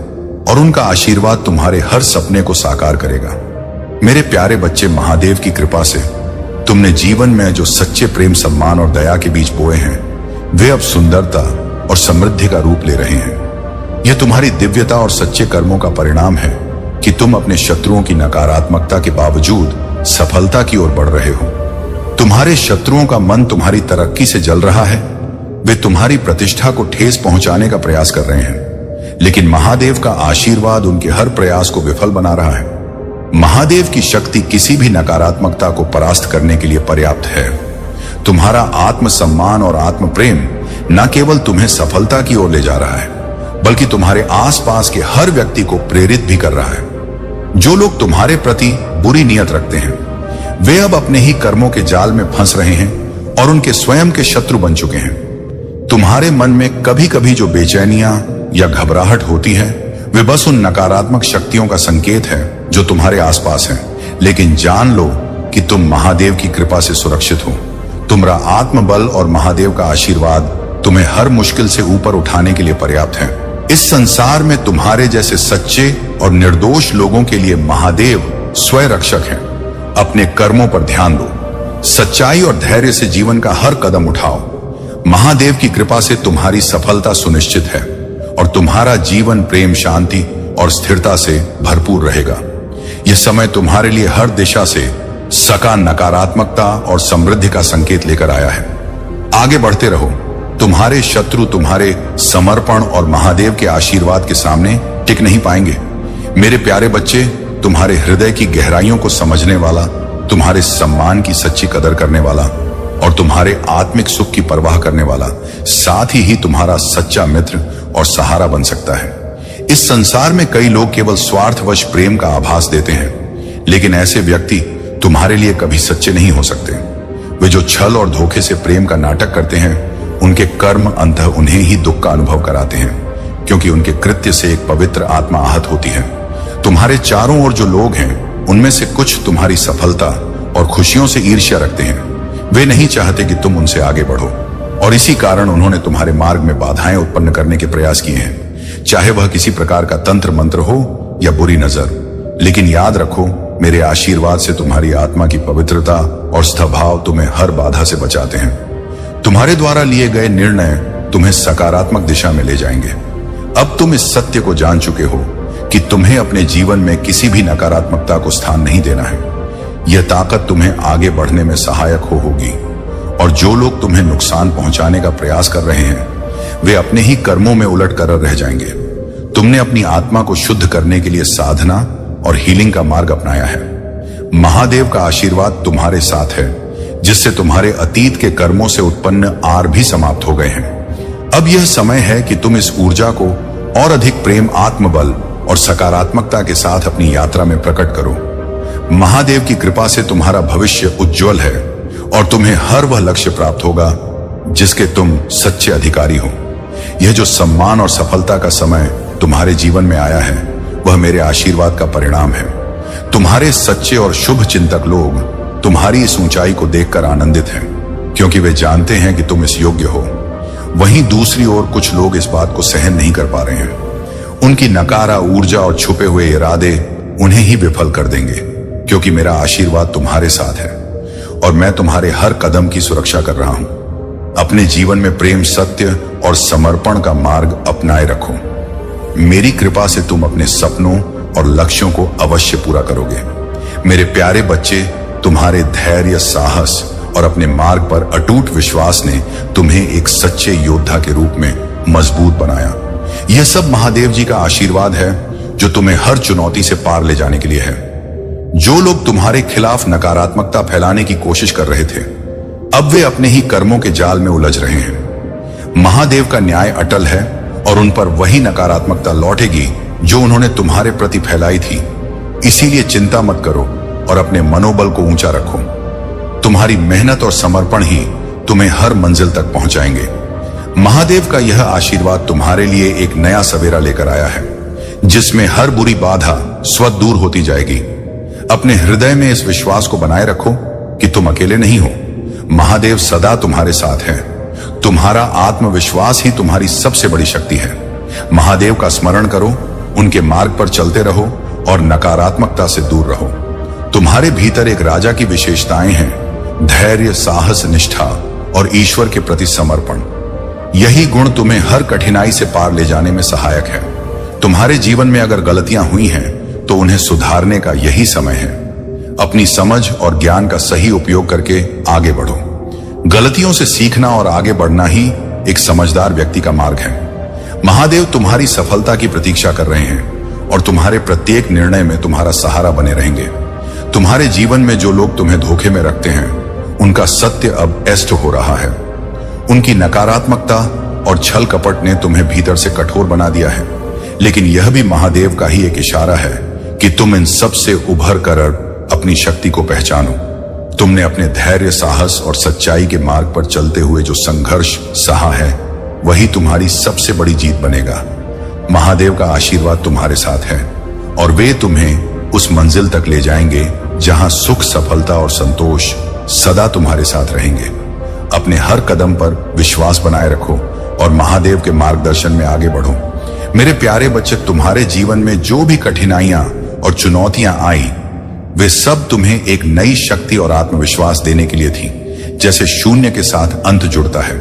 S1: और उनका आशीर्वाद तुम्हारे हर सपने को साकार करेगा। मेरे प्यारे बच्चे, महादेव की कृपा से तुमने जीवन में जो सच्चे प्रेम, सम्मान और दया के बीज बोए हैं, वे अब सुंदरता और समृद्धि का रूप ले रहे हैं। यह तुम्हारी दिव्यता और सच्चे कर्मों का परिणाम है कि तुम अपने शत्रुओं की नकारात्मकता के बावजूद सफलता की ओर बढ़ रहे हो। तुम्हारे शत्रुओं का मन तुम्हारी तरक्की से जल रहा है। वे तुम्हारी प्रतिष्ठा को ठेस पहुंचाने का प्रयास कर रहे हैं, लेकिन महादेव का आशीर्वाद उनके हर प्रयास को विफल बना रहा है। महादेव की शक्ति किसी भी नकारात्मकता को परास्त करने के लिए पर्याप्त है। तुम्हारा आत्मसम्मान और आत्म प्रेम न केवल तुम्हें सफलता की ओर ले जा रहा है, बल्कि तुम्हारे आसपास के हर व्यक्ति को प्रेरित भी कर रहा है। जो लोग तुम्हारे प्रति बुरी नीयत रखते हैं, वे अब अपने ही कर्मों के जाल में फंस रहे हैं और उनके स्वयं के शत्रु बन चुके हैं। तुम्हारे मन में कभी कभी जो बेचैनियां या घबराहट होती है, वे बस उन नकारात्मक शक्तियों का संकेत है जो तुम्हारे आसपास हैं। लेकिन जान लो कि तुम महादेव की कृपा से सुरक्षित हो। तुम्हारा आत्मबल और महादेव का आशीर्वाद तुम्हें हर मुश्किल से ऊपर उठाने के लिए पर्याप्त है। इस संसार में तुम्हारे जैसे सच्चे और निर्दोष लोगों के लिए महादेव स्वयं रक्षक हैं। अपने कर्मों पर ध्यान दो, सच्चाई और धैर्य से जीवन का हर कदम उठाओ। महादेव की कृपा से तुम्हारी सफलता सुनिश्चित है और तुम्हारा जीवन प्रेम, शांति और स्थिरता से भरपूर रहेगा। यह समय तुम्हारे लिए हर दिशा से नकारात्मकता और समृद्धि का संकेत लेकर आया है। आगे बढ़ते रहो। तुम्हारे शत्रु तुम्हारे समर्पण और महादेव के आशीर्वाद के सामने टिक नहीं पाएंगे। मेरे प्यारे बच्चे, तुम्हारे हृदय की गहराइयों को समझने वाला, तुम्हारे सम्मान की सच्ची कदर करने वाला और तुम्हारे आत्मिक सुख की परवाह करने वाला साथ ही तुम्हारा सच्चा मित्र और सहारा बन सकता है। इस संसार में कई लोग केवल स्वार्थवश प्रेम का आभास देते हैं, लेकिन ऐसे व्यक्ति तुम्हारे लिए कभी सच्चे नहीं हो सकते। वे जो छल और धोखे से प्रेम का नाटक करते हैं, उनके कर्म अंततः उन्हें ही दुख का अनुभव कराते हैं, क्योंकि उनके कृत्य से एक पवित्र आत्मा आहत होती है। तुम्हारे चारों ओर जो लोग हैं, उनमें से कुछ तुम्हारी सफलता और खुशियों से ईर्ष्या रखते हैं। वे नहीं चाहते कि तुम उनसे आगे बढ़ो, और इसी कारण उन्होंने तुम्हारे मार्ग में बाधाएं उत्पन्न करने के प्रयास किए हैं, चाहे वह किसी प्रकार का तंत्र मंत्र हो या बुरी नजर। लेकिन याद रखो, मेरे आशीर्वाद से तुम्हारी आत्मा की पवित्रता और स्वभाव तुम्हें हर बाधा से बचाते हैं। तुम्हारे द्वारा लिए गए निर्णय तुम्हें सकारात्मक दिशा में ले जाएंगे। अब तुम इस सत्य को जान चुके हो कि तुम्हें अपने जीवन में किसी भी नकारात्मकता को स्थान नहीं देना है। यह ताकत तुम्हें आगे बढ़ने में सहायक होगी, और जो लोग तुम्हें नुकसान पहुंचाने का प्रयास कर रहे हैं, वे अपने ही कर्मों में उलट कर रह जाएंगे। तुमने अपनी आत्मा को शुद्ध करने के लिए साधना और हीलिंग का मार्ग अपनाया है। महादेव का आशीर्वाद तुम्हारे साथ है, जिससे तुम्हारे अतीत के कर्मों से उत्पन्न आर भी समाप्त हो गए हैं। अब यह समय है कि तुम इस ऊर्जा को और अधिक प्रेम, आत्मबल और सकारात्मकता के साथ अपनी यात्रा में प्रकट करो। महादेव की कृपा से तुम्हारा भविष्य उज्जवल है, और तुम्हें हर वह लक्ष्य प्राप्त होगा जिसके तुम सच्चे अधिकारी हो। यह जो सम्मान और सफलता का समय तुम्हारे जीवन में आया है, वह मेरे आशीर्वाद का परिणाम है। तुम्हारे सच्चे और शुभ चिंतक लोग तुम्हारी इस ऊंचाई को देखकर आनंदित हैं, क्योंकि वे जानते हैं कि तुम इस योग्य हो। वहीं दूसरी ओर कुछ लोग इस बात को सहन नहीं कर पा रहे हैं। उनकी नकारा ऊर्जा और छुपे हुए इरादे उन्हें ही विफल कर देंगे, क्योंकि मेरा आशीर्वाद तुम्हारे साथ है और मैं तुम्हारे हर कदम की सुरक्षा कर रहा हूं। अपने जीवन में प्रेम, सत्य और समर्पण का मार्ग अपनाए रखो। मेरी कृपा से तुम अपने सपनों और लक्ष्यों को अवश्य पूरा करोगे। मेरे प्यारे बच्चे, तुम्हारे धैर्य, साहस और अपने मार्ग पर अटूट विश्वास ने तुम्हें एक सच्चे योद्धा के रूप में मजबूत बनाया। यह सब महादेव जी का आशीर्वाद है, जो तुम्हें हर चुनौती से पार ले जाने के लिए है। जो लोग तुम्हारे खिलाफ नकारात्मकता फैलाने की कोशिश कर रहे थे, अब वे अपने ही कर्मों के जाल में उलझ रहे हैं। महादेव का न्याय अटल है, और उन पर वही नकारात्मकता लौटेगी जो उन्होंने तुम्हारे प्रति फैलाई थी। इसीलिए चिंता मत करो और अपने मनोबल को ऊंचा रखो। तुम्हारी मेहनत और समर्पण ही तुम्हें हर मंजिल तक पहुंचाएंगे। महादेव का यह आशीर्वाद तुम्हारे लिए एक नया सवेरा लेकर आया है, जिसमें हर बुरी बाधा स्वतः दूर होती जाएगी। अपने हृदय में इस विश्वास को बनाए रखो कि तुम अकेले नहीं हो। महादेव सदा तुम्हारे साथ है। तुम्हारा आत्मविश्वास ही तुम्हारी सबसे बड़ी शक्ति है। महादेव का स्मरण करो, उनके मार्ग पर चलते रहो और नकारात्मकता से दूर रहो। तुम्हारे भीतर एक राजा की विशेषताएं हैं: धैर्य, साहस, निष्ठा और ईश्वर के प्रति समर्पण। यही गुण तुम्हें हर कठिनाई से पार ले जाने में सहायक है। तुम्हारे जीवन में अगर गलतियां हुई हैं, तो उन्हें सुधारने का यही समय है। अपनी समझ और ज्ञान का सही उपयोग करके आगे बढ़ो। गलतियों से सीखना और आगे बढ़ना ही एक समझदार व्यक्ति का मार्ग है। महादेव तुम्हारी सफलता की प्रतीक्षा कर रहे हैं और तुम्हारे प्रत्येक निर्णय में तुम्हारा सहारा बने रहेंगे। तुम्हारे जीवन में जो लोग तुम्हें धोखे में रखते हैं, उनका सत्य अब स्पष्ट हो रहा है। उनकी नकारात्मकता और छल कपट ने तुम्हें भीतर से कठोर बना दिया है, लेकिन यह भी महादेव का ही एक इशारा है कि तुम इन सब से उभर कर अपनी शक्ति को पहचानो। तुमने अपने धैर्य, साहस और सच्चाई के मार्ग पर चलते हुए जो संघर्ष सहा है, वही तुम्हारी सबसे बड़ी जीत बनेगा। महादेव का आशीर्वाद तुम्हारे साथ है, और वे तुम्हें उस मंजिल तक ले जाएंगे जहां सुख, सफलता और संतोष सदा तुम्हारे साथ रहेंगे। अपने हर कदम पर विश्वास बनाए रखो और महादेव के मार्गदर्शन में आगे बढ़ो। मेरे प्यारे बच्चे, तुम्हारे जीवन में जो भी कठिनाइयां और चुनौतियां आई, वे सब तुम्हें एक नई शक्ति और आत्मविश्वास देने के लिए थी। जैसे शून्य के साथ अंत जुड़ता है,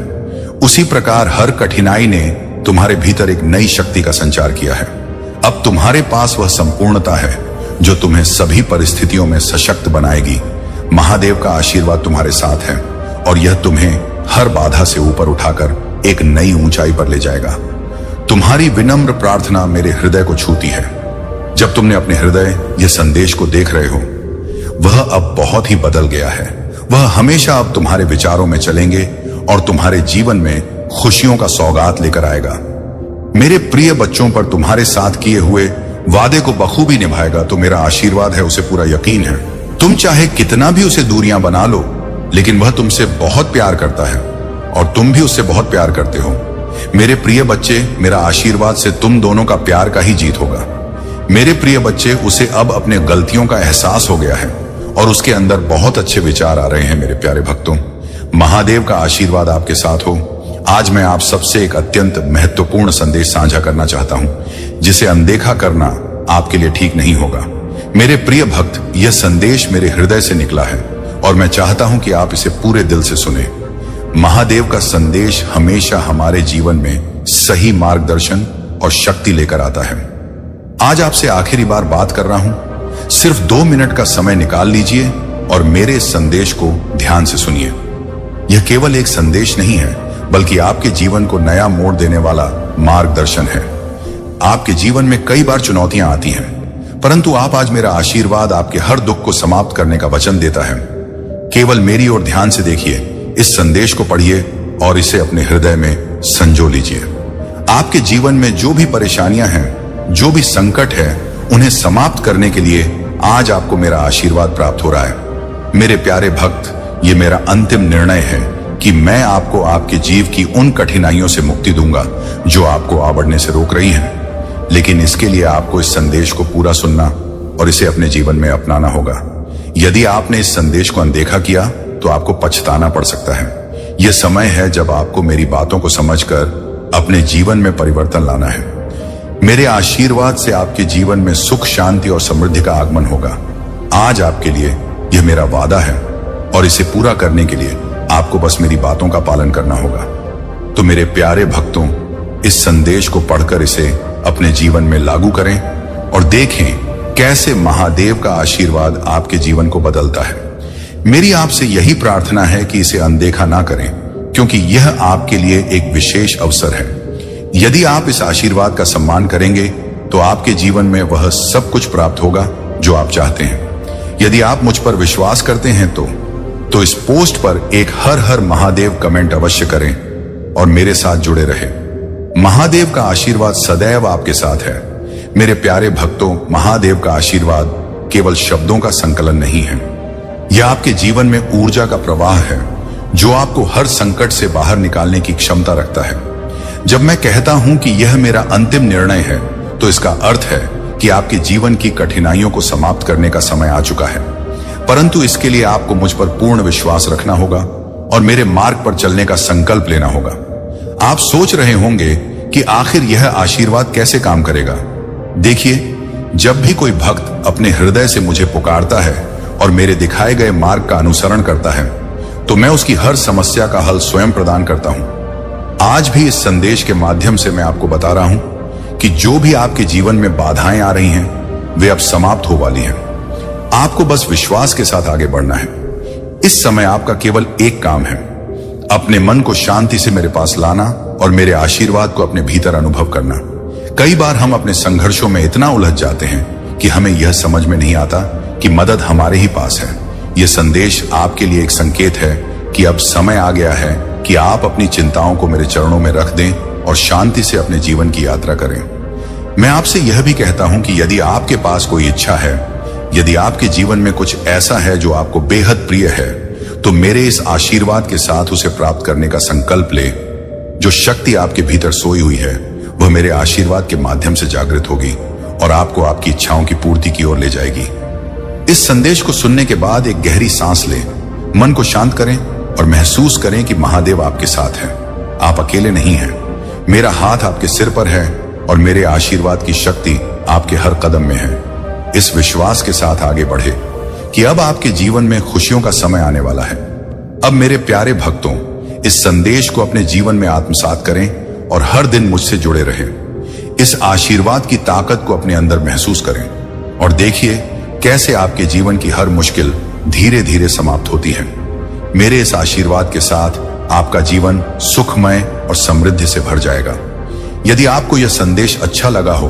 S1: उसी प्रकार हर कठिनाई ने तुम्हारे भीतर एक नई शक्ति का संचार किया है। अब तुम्हारे पास वह संपूर्णता है जो तुम्हें सभी परिस्थितियों में सशक्त बनाएगी। महादेव का आशीर्वाद तुम्हारे साथ है, और यह तुम्हें हर बाधा से ऊपर उठाकर एक नई ऊंचाई पर ले जाएगा। तुम्हारी विनम्र प्रार्थना मेरे हृदय को छूती है। जब तुमने अपने हृदय यह संदेश को देख रहे हो, वह अब बहुत ही बदल गया है। वह हमेशा अब तुम्हारे विचारों में चलेंगे और तुम्हारे जीवन में खुशियों का सौगात लेकर आएगा। मेरे प्रिय बच्चों पर तुम्हारे साथ किए हुए वादे को बखूबी निभाएगा, तो मेरा आशीर्वाद है, उसे पूरा यकीन है। तुम चाहे कितना भी उसे दूरियां बना लो, लेकिन वह तुमसे बहुत प्यार करता है। और तुम भी उससे बहुत प्यार करते हो। मेरे प्रिय बच्चे, मेरा आशीर्वाद से तुम दोनों का प्यार का ही जीत होगा। मेरे प्रिय बच्चे, उसे अब अपने गलतियों का एहसास हो गया है और उसके अंदर बहुत अच्छे विचार आ रहे हैं। मेरे प्यारे भक्तों, महादेव का आशीर्वाद आपके साथ हो। आज मैं आप सबसे एक अत्यंत महत्वपूर्ण संदेश साझा करना चाहता हूं, जिसे अनदेखा करना आपके लिए ठीक नहीं होगा। मेरे प्रिय भक्त, यह संदेश मेरे हृदय से निकला है और मैं चाहता हूं कि आप इसे पूरे दिल से सुने। महादेव का संदेश हमेशा हमारे जीवन में सही मार्गदर्शन और शक्ति लेकर आता है। आज आपसे आखिरी बार बात कर रहा हूं। सिर्फ 2 मिनट का समय निकाल लीजिए और मेरे इस संदेश को ध्यान से सुनिए। यह केवल एक संदेश नहीं है, बल्कि आपके जीवन को नया मोड़ देने वाला मार्गदर्शन है। आपके जीवन में कई बार चुनौतियां आती हैं, परंतु आप आज मेरा आशीर्वाद आपके हर दुख को समाप्त करने का वचन देता है। केवल मेरी ओर ध्यान से देखिए, इस संदेश को पढ़िए और इसे अपने हृदय में संजो लीजिए। आपके जीवन में जो भी परेशानियां हैं, जो भी संकट है, उन्हें समाप्त करने के लिए आज आपको मेरा आशीर्वाद प्राप्त हो रहा है। मेरे प्यारे भक्त, ये मेरा अंतिम निर्णय है कि मैं आपको आपके जीव की उन कठिनाइयों से मुक्ति दूंगा जो आपको आगे बढ़ने से रोक रही हैं। लेकिन इसके लिए आपको इस संदेश को पूरा सुनना और इसे अपने जीवन में अपनाना होगा। यदि आपने इस संदेश को अनदेखा किया तो आपको पछताना पड़ सकता है। यह समय है जब आपको मेरी बातों को समझकर अपने जीवन में परिवर्तन लाना है। मेरे आशीर्वाद से आपके जीवन में सुख, शांति और समृद्धि का आगमन होगा। आज आपके लिए यह मेरा वादा है और इसे पूरा करने के लिए आपको बस मेरी बातों का पालन करना होगा। तो मेरे प्यारे भक्तों, इस संदेश को पढ़कर इसे अपने जीवन में लागू करें और देखें कैसे महादेव का आशीर्वाद आपके जीवन को बदलता है। मेरी आपसे यही प्रार्थना है कि इसे अनदेखा ना करें, क्योंकि यह आपके लिए एक विशेष अवसर है। यदि आप इस आशीर्वाद का सम्मान करेंगे तो आपके जीवन में वह सब कुछ प्राप्त होगा जो आप चाहते हैं। यदि आप मुझ पर विश्वास करते हैं तो इस पोस्ट पर एक हर हर महादेव कमेंट अवश्य करें और मेरे साथ जुड़े रहे। महादेव का आशीर्वाद सदैव आपके साथ है। मेरे प्यारे भक्तों, महादेव का आशीर्वाद केवल शब्दों का संकलन नहीं है। यह आपके जीवन में ऊर्जा का प्रवाह है जो आपको हर संकट से बाहर निकालने की क्षमता रखता है। जब मैं कहता हूं कि यह मेरा अंतिम निर्णय है, तो इसका अर्थ है कि आपके जीवन की कठिनाइयों को समाप्त करने का समय आ चुका है। परंतु इसके लिए आपको मुझ पर पूर्ण विश्वास रखना होगा और मेरे मार्ग पर चलने का संकल्प लेना होगा। आप सोच रहे होंगे कि आखिर यह आशीर्वाद कैसे काम करेगा। देखिए, जब भी कोई भक्त अपने हृदय से मुझे पुकारता है और मेरे दिखाए गए मार्ग का अनुसरण करता है, तो मैं उसकी हर समस्या का हल स्वयं प्रदान करता हूं। आज भी इस संदेश के माध्यम से मैं आपको बता रहा हूं कि जो भी आपके जीवन में बाधाएं आ रही हैं, वे अब समाप्त हो वाली हैं। आपको बस विश्वास के साथ आगे बढ़ना है। इस समय आपका केवल एक काम है, अपने मन को शांति से मेरे पास लाना और मेरे आशीर्वाद को अपने भीतर अनुभव करना। कई बार हम अपने संघर्षों में इतना उलझ जाते हैं कि हमें यह समझ में नहीं आता कि मदद हमारे ही पास है। यह संदेश आपके लिए एक संकेत है कि अब समय आ गया है कि आप अपनी चिंताओं को मेरे चरणों में रख दें और शांति से अपने जीवन की यात्रा करें। मैं आपसे यह भी कहता हूं कि यदि आपके पास कोई इच्छा है, यदि आपके जीवन में कुछ ऐसा है जो आपको बेहद प्रिय है, तो मेरे इस आशीर्वाद के साथ उसे प्राप्त करने का संकल्प ले। जो शक्ति आपके भीतर सोई हुई है, वह मेरे आशीर्वाद के माध्यम से जागृत होगी और आपको आपकी इच्छाओं की पूर्ति की ओर ले जाएगी। इस संदेश को सुनने के बाद एक गहरी सांस लें, मन को शांत करें और महसूस करें कि महादेव आपके साथ हैं। आप अकेले नहीं हैं। मेरा हाथ आपके सिर पर है और मेरे आशीर्वाद की शक्ति आपके हर कदम में है। इस विश्वास के साथ आगे बढ़े कि अब आपके जीवन में खुशियों का समय आने वाला है। अब मेरे प्यारे भक्तों, इस संदेश को अपने जीवन में आत्मसात करें और हर दिन मुझसे जुड़े रहें। इस आशीर्वाद की ताकत को अपने अंदर महसूस करें और देखिए कैसे आपके जीवन की हर मुश्किल धीरे धीरे समाप्त होती है। मेरे इस आशीर्वाद के साथ आपका जीवन सुखमय और समृद्धि से भर जाएगा। यदि आपको यह संदेश अच्छा लगा हो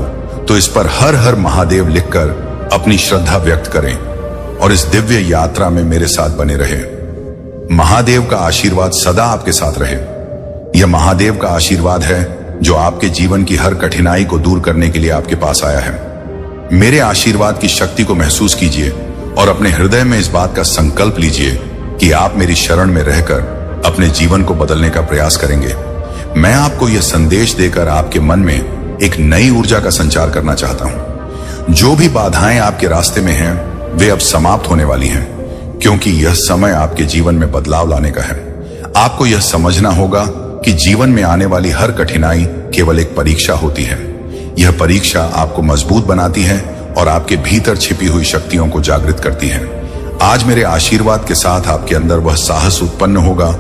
S1: तो इस पर हर हर महादेव लिखकर अपनी श्रद्धा व्यक्त करें और इस दिव्य यात्रा में मेरे साथ बने रहें। महादेव का आशीर्वाद सदा आपके साथ रहे। यह महादेव का आशीर्वाद है जो आपके जीवन की हर कठिनाई को दूर करने के लिए आपके पास आया है। मेरे आशीर्वाद की शक्ति को महसूस कीजिए और अपने हृदय में इस बात का संकल्प लीजिए कि आप मेरी शरण में रहकर अपने जीवन को बदलने का प्रयास करेंगे। मैं आपको यह संदेश देकर आपके मन में एक नई ऊर्जा का संचार करना चाहता हूं। जो भी बाधाएं आपके रास्ते में हैं, वे अब समाप्त होने वाली हैं, क्योंकि यह समय आपके जीवन में बदलाव लाने का है। आपको यह समझना होगा कि जीवन में आने वाली हर कठिनाई केवल एक परीक्षा होती है। यह परीक्षा आपको मजबूत बनाती है और आपके भीतर छिपी हुई शक्तियों को जागृत करती है। आज मेरे आशीर्वाद के साथ आपके अंदर वह साहस उत्पन्न होगा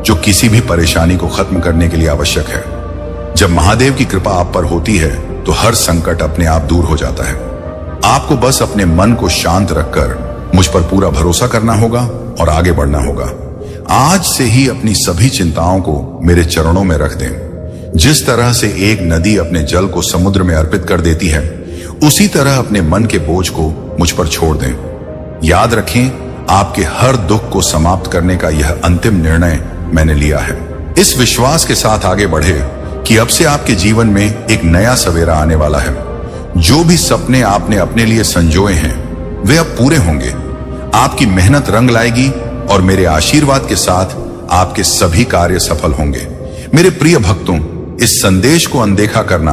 S1: जो किसी भी परेशानी को खत्म करने के लिए आवश्यक है। जब महादेव की कृपा आप पर होती है तो हर संकट अपने आप दूर हो जाता है। आपको बस अपने मन को शांत रखकर मुझ पर पूरा भरोसा करना होगा और आगे बढ़ना होगा। आज से ही अपनी सभी चिंताओं को मेरे चरणों में रख दें। जिस तरह से एक नदी अपने जल को समुद्र में अर्पित कर देती है, उसी तरह अपने मन के बोझ को मुझ पर छोड़ दें। याद रखें, आपके हर दुख को समाप्त करने का यह अंतिम निर्णय मैंने लिया है। इस विश्वास के साथ आगे बढ़े कि अब से आपके जीवन में एक नया सवेरा आने वाला है। जो भी सपने आपने अपने लिए संजोए हैं, वे अब पूरे होंगे। आपकी मेहनत रंग लाएगी और मेरे आशीर्वाद के साथ आपके सभी कार्य सफल होंगे। मेरे प्रिय भक्तों, इस संदेश को अनदेखा करना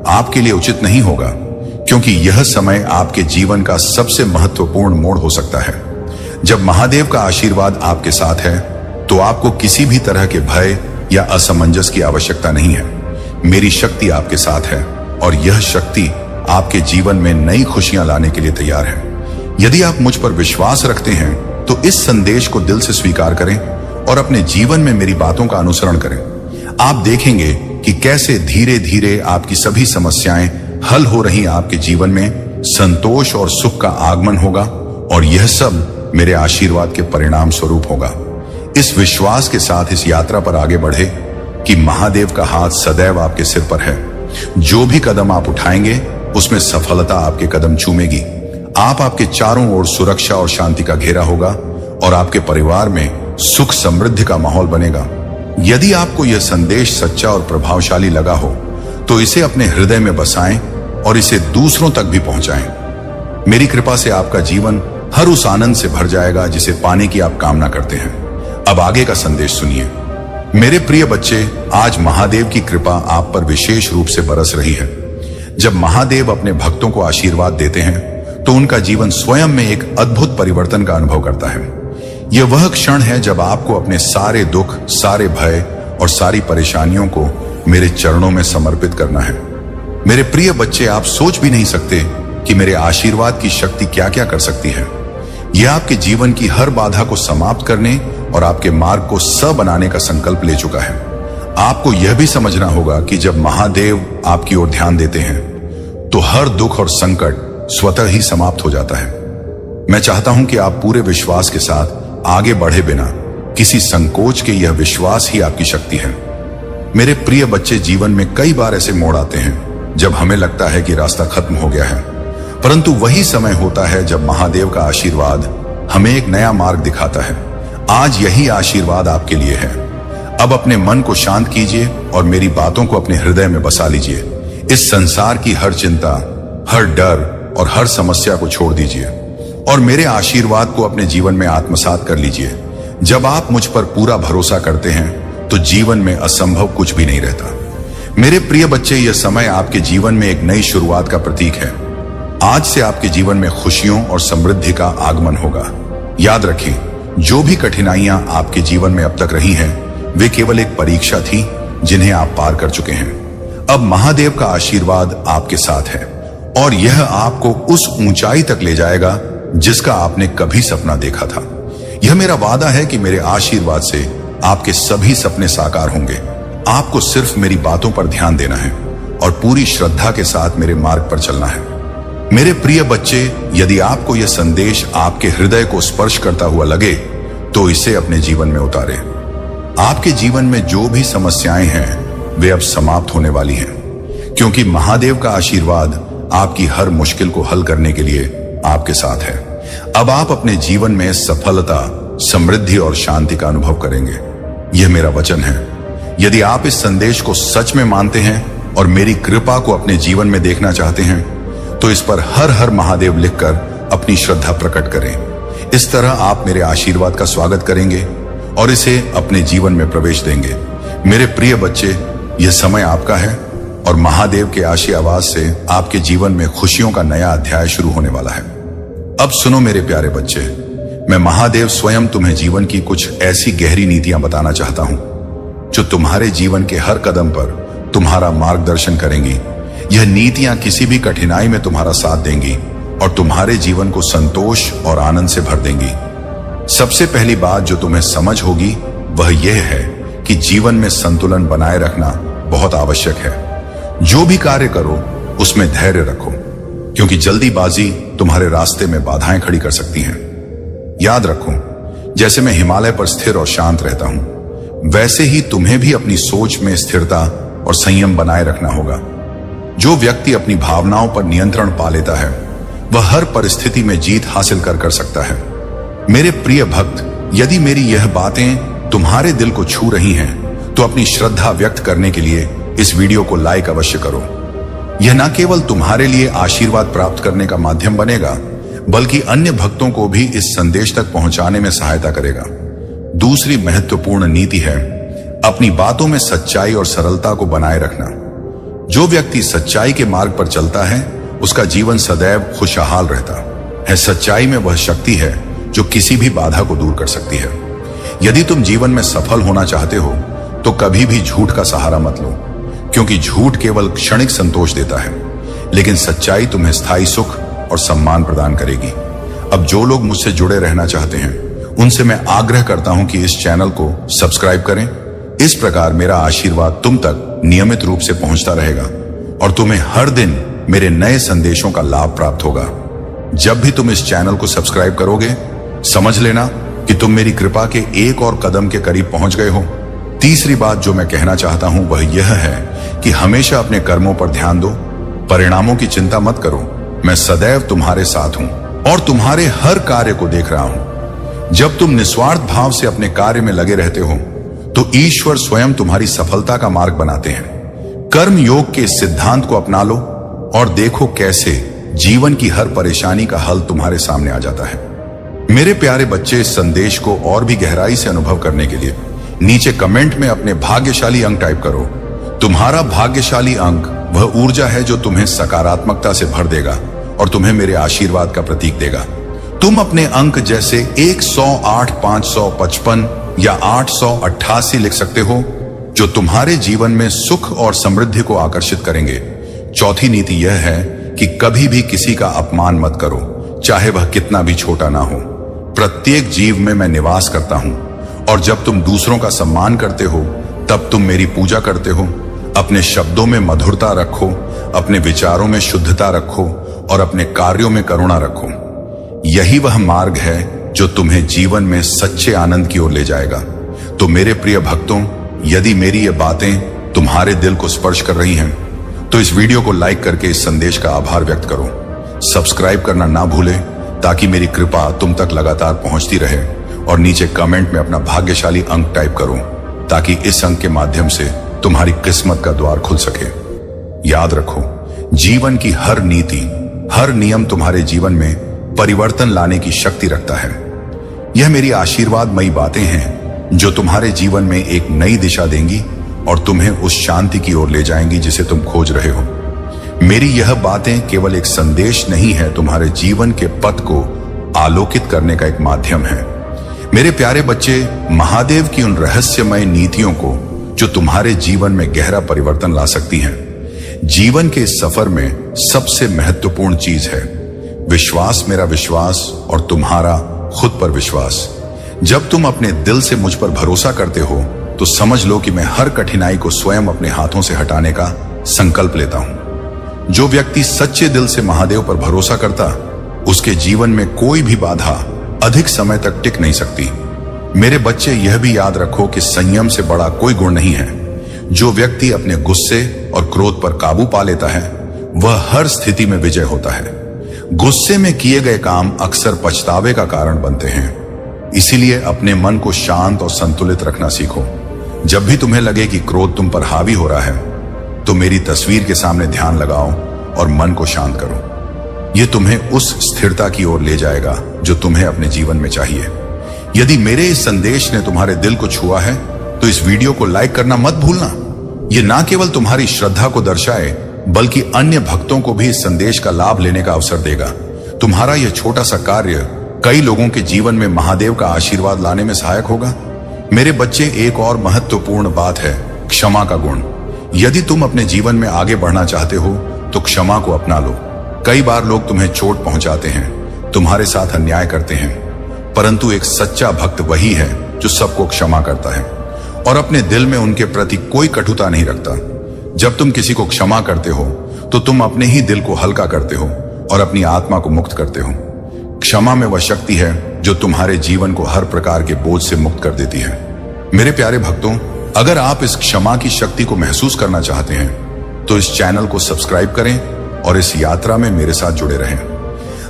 S1: आपके लिए उचित नहीं होगा, क्योंकि यह समय आपके जीवन का सबसे महत्वपूर्ण मोड़ हो सकता है। जब महादेव का आशीर्वाद आपके साथ है तो आपको किसी भी तरह के भय या असमंजस की आवश्यकता नहीं है। मेरी शक्ति आपके साथ है और यह शक्ति आपके जीवन में नई खुशियां लाने के लिए तैयार है। यदि आप मुझ पर विश्वास रखते हैं तो इस संदेश को दिल से स्वीकार करें और अपने जीवन में मेरी बातों का अनुसरण करें। आप देखेंगे कि कैसे धीरे धीरे आपकी सभी समस्याएं हल हो रही। आपके जीवन में संतोष और सुख का आगमन होगा और यह सब मेरे आशीर्वाद के परिणाम स्वरूप होगा। इस विश्वास के साथ इस यात्रा पर आगे बढ़े कि महादेव का हाथ सदैव आपके सिर पर है। जो भी कदम आप उठाएंगे उसमें सफलता आपके कदम चूमेगी। आपके चारों ओर सुरक्षा और शांति का घेरा होगा और आपके परिवार में सुख समृद्धि का माहौल बनेगा। यदि आपको यह संदेश सच्चा और प्रभावशाली लगा हो तो इसे अपने हृदय में बसाएं और इसे दूसरों तक भी पहुंचाएं। मेरी कृपा से आपका जीवन हर उस आनंद से भर जाएगा जिसे पाने की आप कामना करते हैं। अब आगे का संदेश सुनिए। मेरे प्रिय बच्चे, आज महादेव की कृपा आप पर विशेष रूप से बरस रही है। जब महादेव अपने भक्तों को आशीर्वाद देते हैं तो उनका जीवन स्वयं में एक अद्भुत परिवर्तन का अनुभव करता है। यह वह क्षण है जब आपको अपने सारे दुख, सारे भय और सारी परेशानियों को मेरे चरणों में समर्पित करना है। मेरे प्रिय बच्चे, आप सोच भी नहीं सकते कि मेरे आशीर्वाद की शक्ति क्या क्या कर सकती है। यह आपके जीवन की हर बाधा को समाप्त करने और आपके मार्ग को स बनाने का संकल्प ले चुका है। आपको यह भी समझना होगा कि जब महादेव आपकी ओर ध्यान देते हैं तो हर दुख और संकट स्वतः ही समाप्त हो जाता है। मैं चाहता हूं कि आप पूरे विश्वास के साथ आगे बढ़े बिना किसी संकोच के। यह विश्वास ही आपकी शक्ति है। मेरे प्रिय बच्चे, जीवन में कई बार ऐसे मोड़ आते हैं जब हमें लगता है कि रास्ता खत्म हो गया है, परंतु वही समय होता है जब महादेव का आशीर्वाद हमें एक नया मार्ग दिखाता है। आज यही आशीर्वाद आपके लिए है। अब अपने मन को शांत कीजिए और मेरी बातों को अपने हृदय में बसा लीजिए। इस संसार की हर चिंता, हर डर और हर समस्या को छोड़ दीजिए और मेरे आशीर्वाद को अपने जीवन में आत्मसात कर लीजिए। जब आप मुझ पर पूरा भरोसा करते हैं तो जीवन में असंभव कुछ भी नहीं रहता। मेरे प्रिय बच्चे, यह समय आपके जीवन में एक नई शुरुआत का प्रतीक है। आज से आपके जीवन में खुशियों और समृद्धि का आगमन होगा। याद रखें, जो भी कठिनाइयां आपके जीवन में अब तक रही हैं, वे केवल एक परीक्षा थी जिन्हें आप पार कर चुके हैं। अब महादेव का आशीर्वाद आपके साथ है और यह आपको उस ऊंचाई तक ले जाएगा जिसका आपने कभी सपना देखा था। यह मेरा वादा है कि मेरे आशीर्वाद से आपके सभी सपने साकार होंगे। आपको सिर्फ मेरी बातों पर ध्यान देना है और पूरी श्रद्धा के साथ मेरे मार्ग पर चलना है। मेरे प्रिय बच्चे, यदि आपको यह संदेश आपके हृदय को स्पर्श करता हुआ लगे तो इसे अपने जीवन में उतारें। आपके जीवन में जो भी समस्याएं हैं वे अब समाप्त होने वाली हैं, क्योंकि महादेव का आशीर्वाद आपकी हर मुश्किल को हल करने के लिए आपके साथ है। अब आप अपने जीवन में सफलता, समृद्धि और शांति का अनुभव करेंगे। यह मेरा वचन है। यदि आप इस संदेश को सच में मानते हैं और मेरी कृपा को अपने जीवन में देखना चाहते हैं तो इस पर हर हर महादेव लिखकर अपनी श्रद्धा प्रकट करें। इस तरह आप मेरे आशीर्वाद का स्वागत करेंगे और इसे अपने जीवन में प्रवेश देंगे। मेरे प्रिय बच्चे, यह समय आपका है और महादेव के आशीर्वाद से आपके जीवन में खुशियों का नया अध्याय शुरू होने वाला है। अब सुनो मेरे प्यारे बच्चे, मैं महादेव स्वयं तुम्हें जीवन की कुछ ऐसी गहरी नीतियां बताना चाहता हूं जो तुम्हारे जीवन के हर कदम पर तुम्हारा मार्गदर्शन करेंगी। यह नीतियां किसी भी कठिनाई में तुम्हारा साथ देंगी और तुम्हारे जीवन को संतोष और आनंद से भर देंगी। सबसे पहली बात जो तुम्हें समझ होगी वह यह है कि जीवन में संतुलन बनाए रखना बहुत आवश्यक है। जो भी कार्य करो उसमें धैर्य रखो, क्योंकि जल्दीबाजी तुम्हारे रास्ते में बाधाएं खड़ी कर सकती हैं। याद रखो, जैसे मैं हिमालय पर स्थिर और शांत रहता हूं, वैसे ही तुम्हें भी अपनी सोच में स्थिरता और संयम बनाए रखना होगा। जो व्यक्ति अपनी भावनाओं पर नियंत्रण पा लेता है वह हर परिस्थिति में जीत हासिल कर सकता है। मेरे प्रिय भक्त, यदि मेरी यह बातें तुम्हारे दिल को छू रही हैं, तो अपनी श्रद्धा व्यक्त करने के लिए इस वीडियो को लाइक अवश्य करो। यह न केवल तुम्हारे लिए आशीर्वाद प्राप्त करने का माध्यम बनेगा, बल्कि अन्य भक्तों को भी इस संदेश तक पहुंचाने में सहायता करेगा। दूसरी महत्वपूर्ण नीति है अपनी बातों में सच्चाई और सरलता को बनाए रखना। जो व्यक्ति सच्चाई के मार्ग पर चलता है उसका जीवन सदैव खुशहाल रहता है। सच्चाई में वह शक्ति है जो किसी भी बाधा को दूर कर सकती है। यदि तुम जीवन में सफल होना चाहते हो तो कभी भी झूठ का सहारा मत लो, क्योंकि झूठ केवल क्षणिक संतोष देता है, लेकिन सच्चाई तुम्हें स्थायी सुख और सम्मान प्रदान करेगी। अब जो लोग मुझसे जुड़े रहना चाहते हैं उनसे मैं आग्रह करता हूं कि इस चैनल को सब्सक्राइब करें। इस प्रकार मेरा आशीर्वाद तुम तक नियमित रूप से पहुंचता रहेगा और तुम्हें हर दिन मेरे नए संदेशों का लाभ प्राप्त होगा। जब भी तुम इस चैनल को सब्सक्राइब करोगे, समझ लेना कि तुम मेरी कृपा के एक और कदम के करीब पहुंच गए हो। तीसरी बात जो मैं कहना चाहता हूं वह यह है कि हमेशा अपने कर्मों पर ध्यान दो, परिणामों की चिंता मत करो। मैं सदैव तुम्हारे साथ हूं और तुम्हारे हर कार्य को देख रहा हूं। जब तुम निस्वार्थ भाव से अपने कार्य में लगे रहते हो तो ईश्वर स्वयं तुम्हारी सफलता का मार्ग बनाते हैं। कर्म योग के सिद्धांत को अपना लो और देखो कैसे जीवन की हर परेशानी का हल तुम्हारे सामने आ जाता है। मेरे प्यारे बच्चे, इस संदेश को और भी गहराई से अनुभव करने के लिए नीचे कमेंट में अपने भाग्यशाली अंक टाइप करो। तुम्हारा भाग्यशाली अंक वह ऊर्जा है जो तुम्हें सकारात्मकता से भर देगा और तुम्हें मेरे आशीर्वाद का प्रतीक देगा। तुम अपने अंक जैसे 108, 555 या 888 लिख सकते हो, जो तुम्हारे जीवन में सुख और समृद्धि को आकर्षित करेंगे। चौथी नीति यह है कि कभी भी किसी का अपमान मत करो, चाहे वह कितना भी छोटा ना हो। प्रत्येक जीव में मैं निवास करता हूं और जब तुम दूसरों का सम्मान करते हो तब तुम मेरी पूजा करते हो। अपने शब्दों में मधुरता रखो, अपने विचारों में शुद्धता रखो और अपने कार्यों में करुणा रखो। यही वह मार्ग है जो तुम्हें जीवन में सच्चे आनंद की ओर ले जाएगा। तो मेरे प्रिय भक्तों, यदि मेरी ये बातें तुम्हारे दिल को स्पर्श कर रही हैं तो इस वीडियो को लाइक करके इस संदेश का आभार व्यक्त करो। सब्सक्राइब करना ना भूलें ताकि मेरी कृपा तुम तक लगातार पहुंचती रहे, और नीचे कमेंट में अपना भाग्यशाली अंक टाइप करो ताकि इस अंक के माध्यम से तुम्हारी किस्मत का द्वार खुल सके। याद रखो, जीवन की हर नीति, हर नियम तुम्हारे जीवन में परिवर्तन लाने की शक्ति रखता है। यह मेरी आशीर्वादमयी बातें हैं जो तुम्हारे जीवन में एक नई दिशा देंगी और तुम्हें उस शांति की ओर ले जाएंगी जिसे तुम खोज रहे हो। मेरी यह बातें केवल एक संदेश नहीं है, तुम्हारे जीवन के पथ को आलोकित करने का एक माध्यम है। मेरे प्यारे बच्चे, महादेव की उन रहस्यमय नीतियों को जो तुम्हारे जीवन में गहरा परिवर्तन ला सकती हैं। जीवन के इस सफर में सबसे महत्वपूर्ण चीज है विश्वास, मेरा विश्वास और तुम्हारा खुद पर विश्वास। जब तुम अपने दिल से मुझ पर भरोसा करते हो तो समझ लो कि मैं हर कठिनाई को स्वयं अपने हाथों से हटाने का संकल्प लेता हूं। जो व्यक्ति सच्चे दिल से महादेव पर भरोसा करता, उसके जीवन में कोई भी बाधा अधिक समय तक टिक नहीं सकती। मेरे बच्चे, यह भी याद रखो कि संयम से बड़ा कोई गुण नहीं है। जो व्यक्ति अपने गुस्से और क्रोध पर काबू पा लेता है वह हर स्थिति में विजय होता है। गुस्से में किए गए काम अक्सर पछतावे का कारण बनते हैं। इसीलिए अपने मन को शांत और संतुलित रखना सीखो। जब भी तुम्हें लगे कि क्रोध तुम पर हावी हो रहा है तो मेरी तस्वीर के सामने ध्यान लगाओ और मन को शांत करो। यह तुम्हें उस स्थिरता की ओर ले जाएगा जो तुम्हें अपने जीवन में चाहिए। यदि मेरे इस संदेश ने तुम्हारे दिल को छुआ है तो इस वीडियो को लाइक करना मत भूलना। यह ना केवल तुम्हारी श्रद्धा को दर्शाए बल्कि अन्य भक्तों को भी इस संदेश का लाभ लेने का अवसर देगा। तुम्हारा यह छोटा सा कार्य कई लोगों के जीवन में महादेव का आशीर्वाद लाने में सहायक होगा। मेरे बच्चे, एक और महत्वपूर्ण बात है क्षमा का गुण। यदि तुम अपने जीवन में आगे बढ़ना चाहते हो तो क्षमा को अपना लो। कई बार लोग तुम्हें चोट पहुंचाते हैं, तुम्हारे साथ अन्याय करते हैं, परंतु एक सच्चा भक्त वही है जो सबको क्षमा करता है और अपने दिल में उनके प्रति कोई कटुता नहीं रखता। जब तुम किसी को क्षमा करते हो तो तुम अपने ही दिल को हल्का करते हो और अपनी आत्मा को मुक्त करते हो। क्षमा में वह शक्ति है जो तुम्हारे जीवन को हर प्रकार के बोझ से मुक्त कर देती है। मेरे प्यारे भक्तों, अगर आप इस क्षमा की शक्ति को महसूस करना चाहते हैं तो इस चैनल को सब्सक्राइब करें और इस यात्रा में मेरे साथ जुड़े रहें।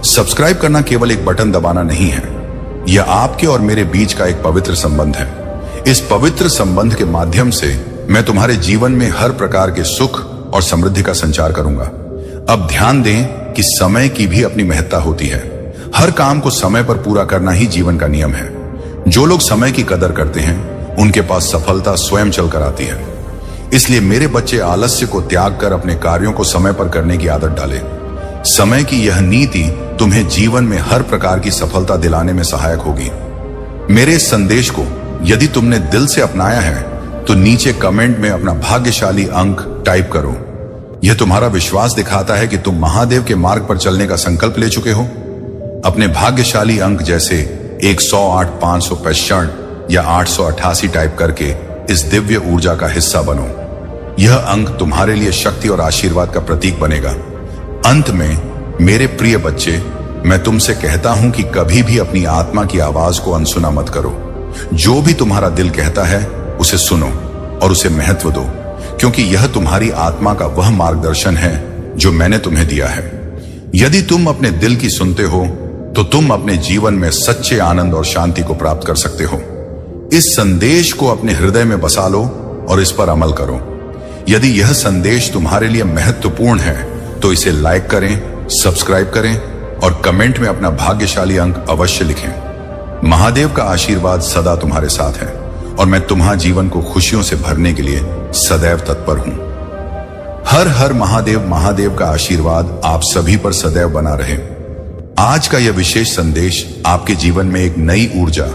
S1: सब्सक्राइब करना केवल एक बटन दबाना नहीं है, यह आपके और मेरे बीच का एक पवित्र संबंध है। इस पवित्र संबंध के माध्यम से मैं तुम्हारे जीवन में हर प्रकार के सुख और समृद्धि का संचार करूंगा। अब ध्यान दें कि समय की भी अपनी महत्ता होती है। हर काम को समय पर पूरा करना ही जीवन का नियम है। जो लोग समय की कदर करते हैं उनके पास सफलता स्वयं चलकर आती है। इसलिए मेरे बच्चे, आलस्य को त्याग कर अपने कार्यों को समय पर करने की आदत डालें। समय की यह नीति तुम्हें जीवन में हर प्रकार की सफलता दिलाने में सहायक होगी। मेरे इस संदेश को यदि तुमने दिल से अपनाया है तो नीचे कमेंट में अपना भाग्यशाली अंक टाइप करो। यह तुम्हारा विश्वास दिखाता है कि तुम महादेव के मार्ग पर चलने का संकल्प ले चुके हो। अपने भाग्यशाली अंक जैसे 108, 565 या 888 टाइप करके इस दिव्य ऊर्जा का हिस्सा बनो। यह अंक तुम्हारे लिए शक्ति और आशीर्वाद का प्रतीक बनेगा। अंत में मेरे प्रिय बच्चे, मैं तुमसे कहता हूं कि कभी भी अपनी आत्मा की आवाज को अनसुना मत करो। जो भी तुम्हारा दिल कहता है उसे सुनो और उसे महत्व दो, क्योंकि यह तुम्हारी आत्मा का वह मार्गदर्शन है जो मैंने तुम्हें दिया है। यदि तुम अपने दिल की सुनते हो तो तुम अपने जीवन में सच्चे आनंद और शांति को प्राप्त कर सकते हो। इस संदेश को अपने हृदय में बसा लो और इस पर अमल करो। यदि यह संदेश तुम्हारे लिए महत्वपूर्ण है तो इसे लाइक करें, सब्सक्राइब करें और कमेंट में अपना भाग्यशाली अंक अवश्य लिखें। महादेव का आशीर्वाद सदा तुम्हारे साथ है और मैं तुम्हारा जीवन को खुशियों से भरने के लिए सदैव तत्पर हूं। हर हर महादेव। महादेव का आशीर्वाद आप सभी पर सदैव बना रहे। आज का यह विशेष संदेश आपके जीवन में एक नई ऊर्जा,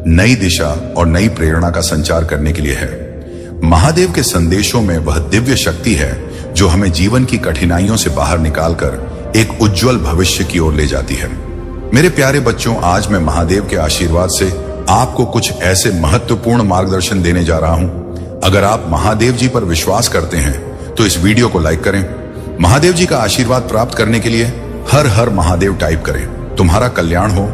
S1: नई दिशा और नई प्रेरणा का संचार करने के लिए है। महादेव के संदेशों में वह दिव्य शक्ति है जो हमें जीवन की कठिनाइयों से बाहर निकालकर एक उज्जवल भविष्य की ओर ले जाती है। मेरे प्यारे बच्चों, आज मैं महादेव के आशीर्वाद से आपको कुछ ऐसे महत्वपूर्ण मार्गदर्शन देने जा रहा हूं। अगर आप महादेव जी पर विश्वास करते हैं तो इस वीडियो को लाइक करें। महादेव जी का आशीर्वाद प्राप्त करने के लिए हर हर महादेव टाइप करें। तुम्हारा कल्याण हो,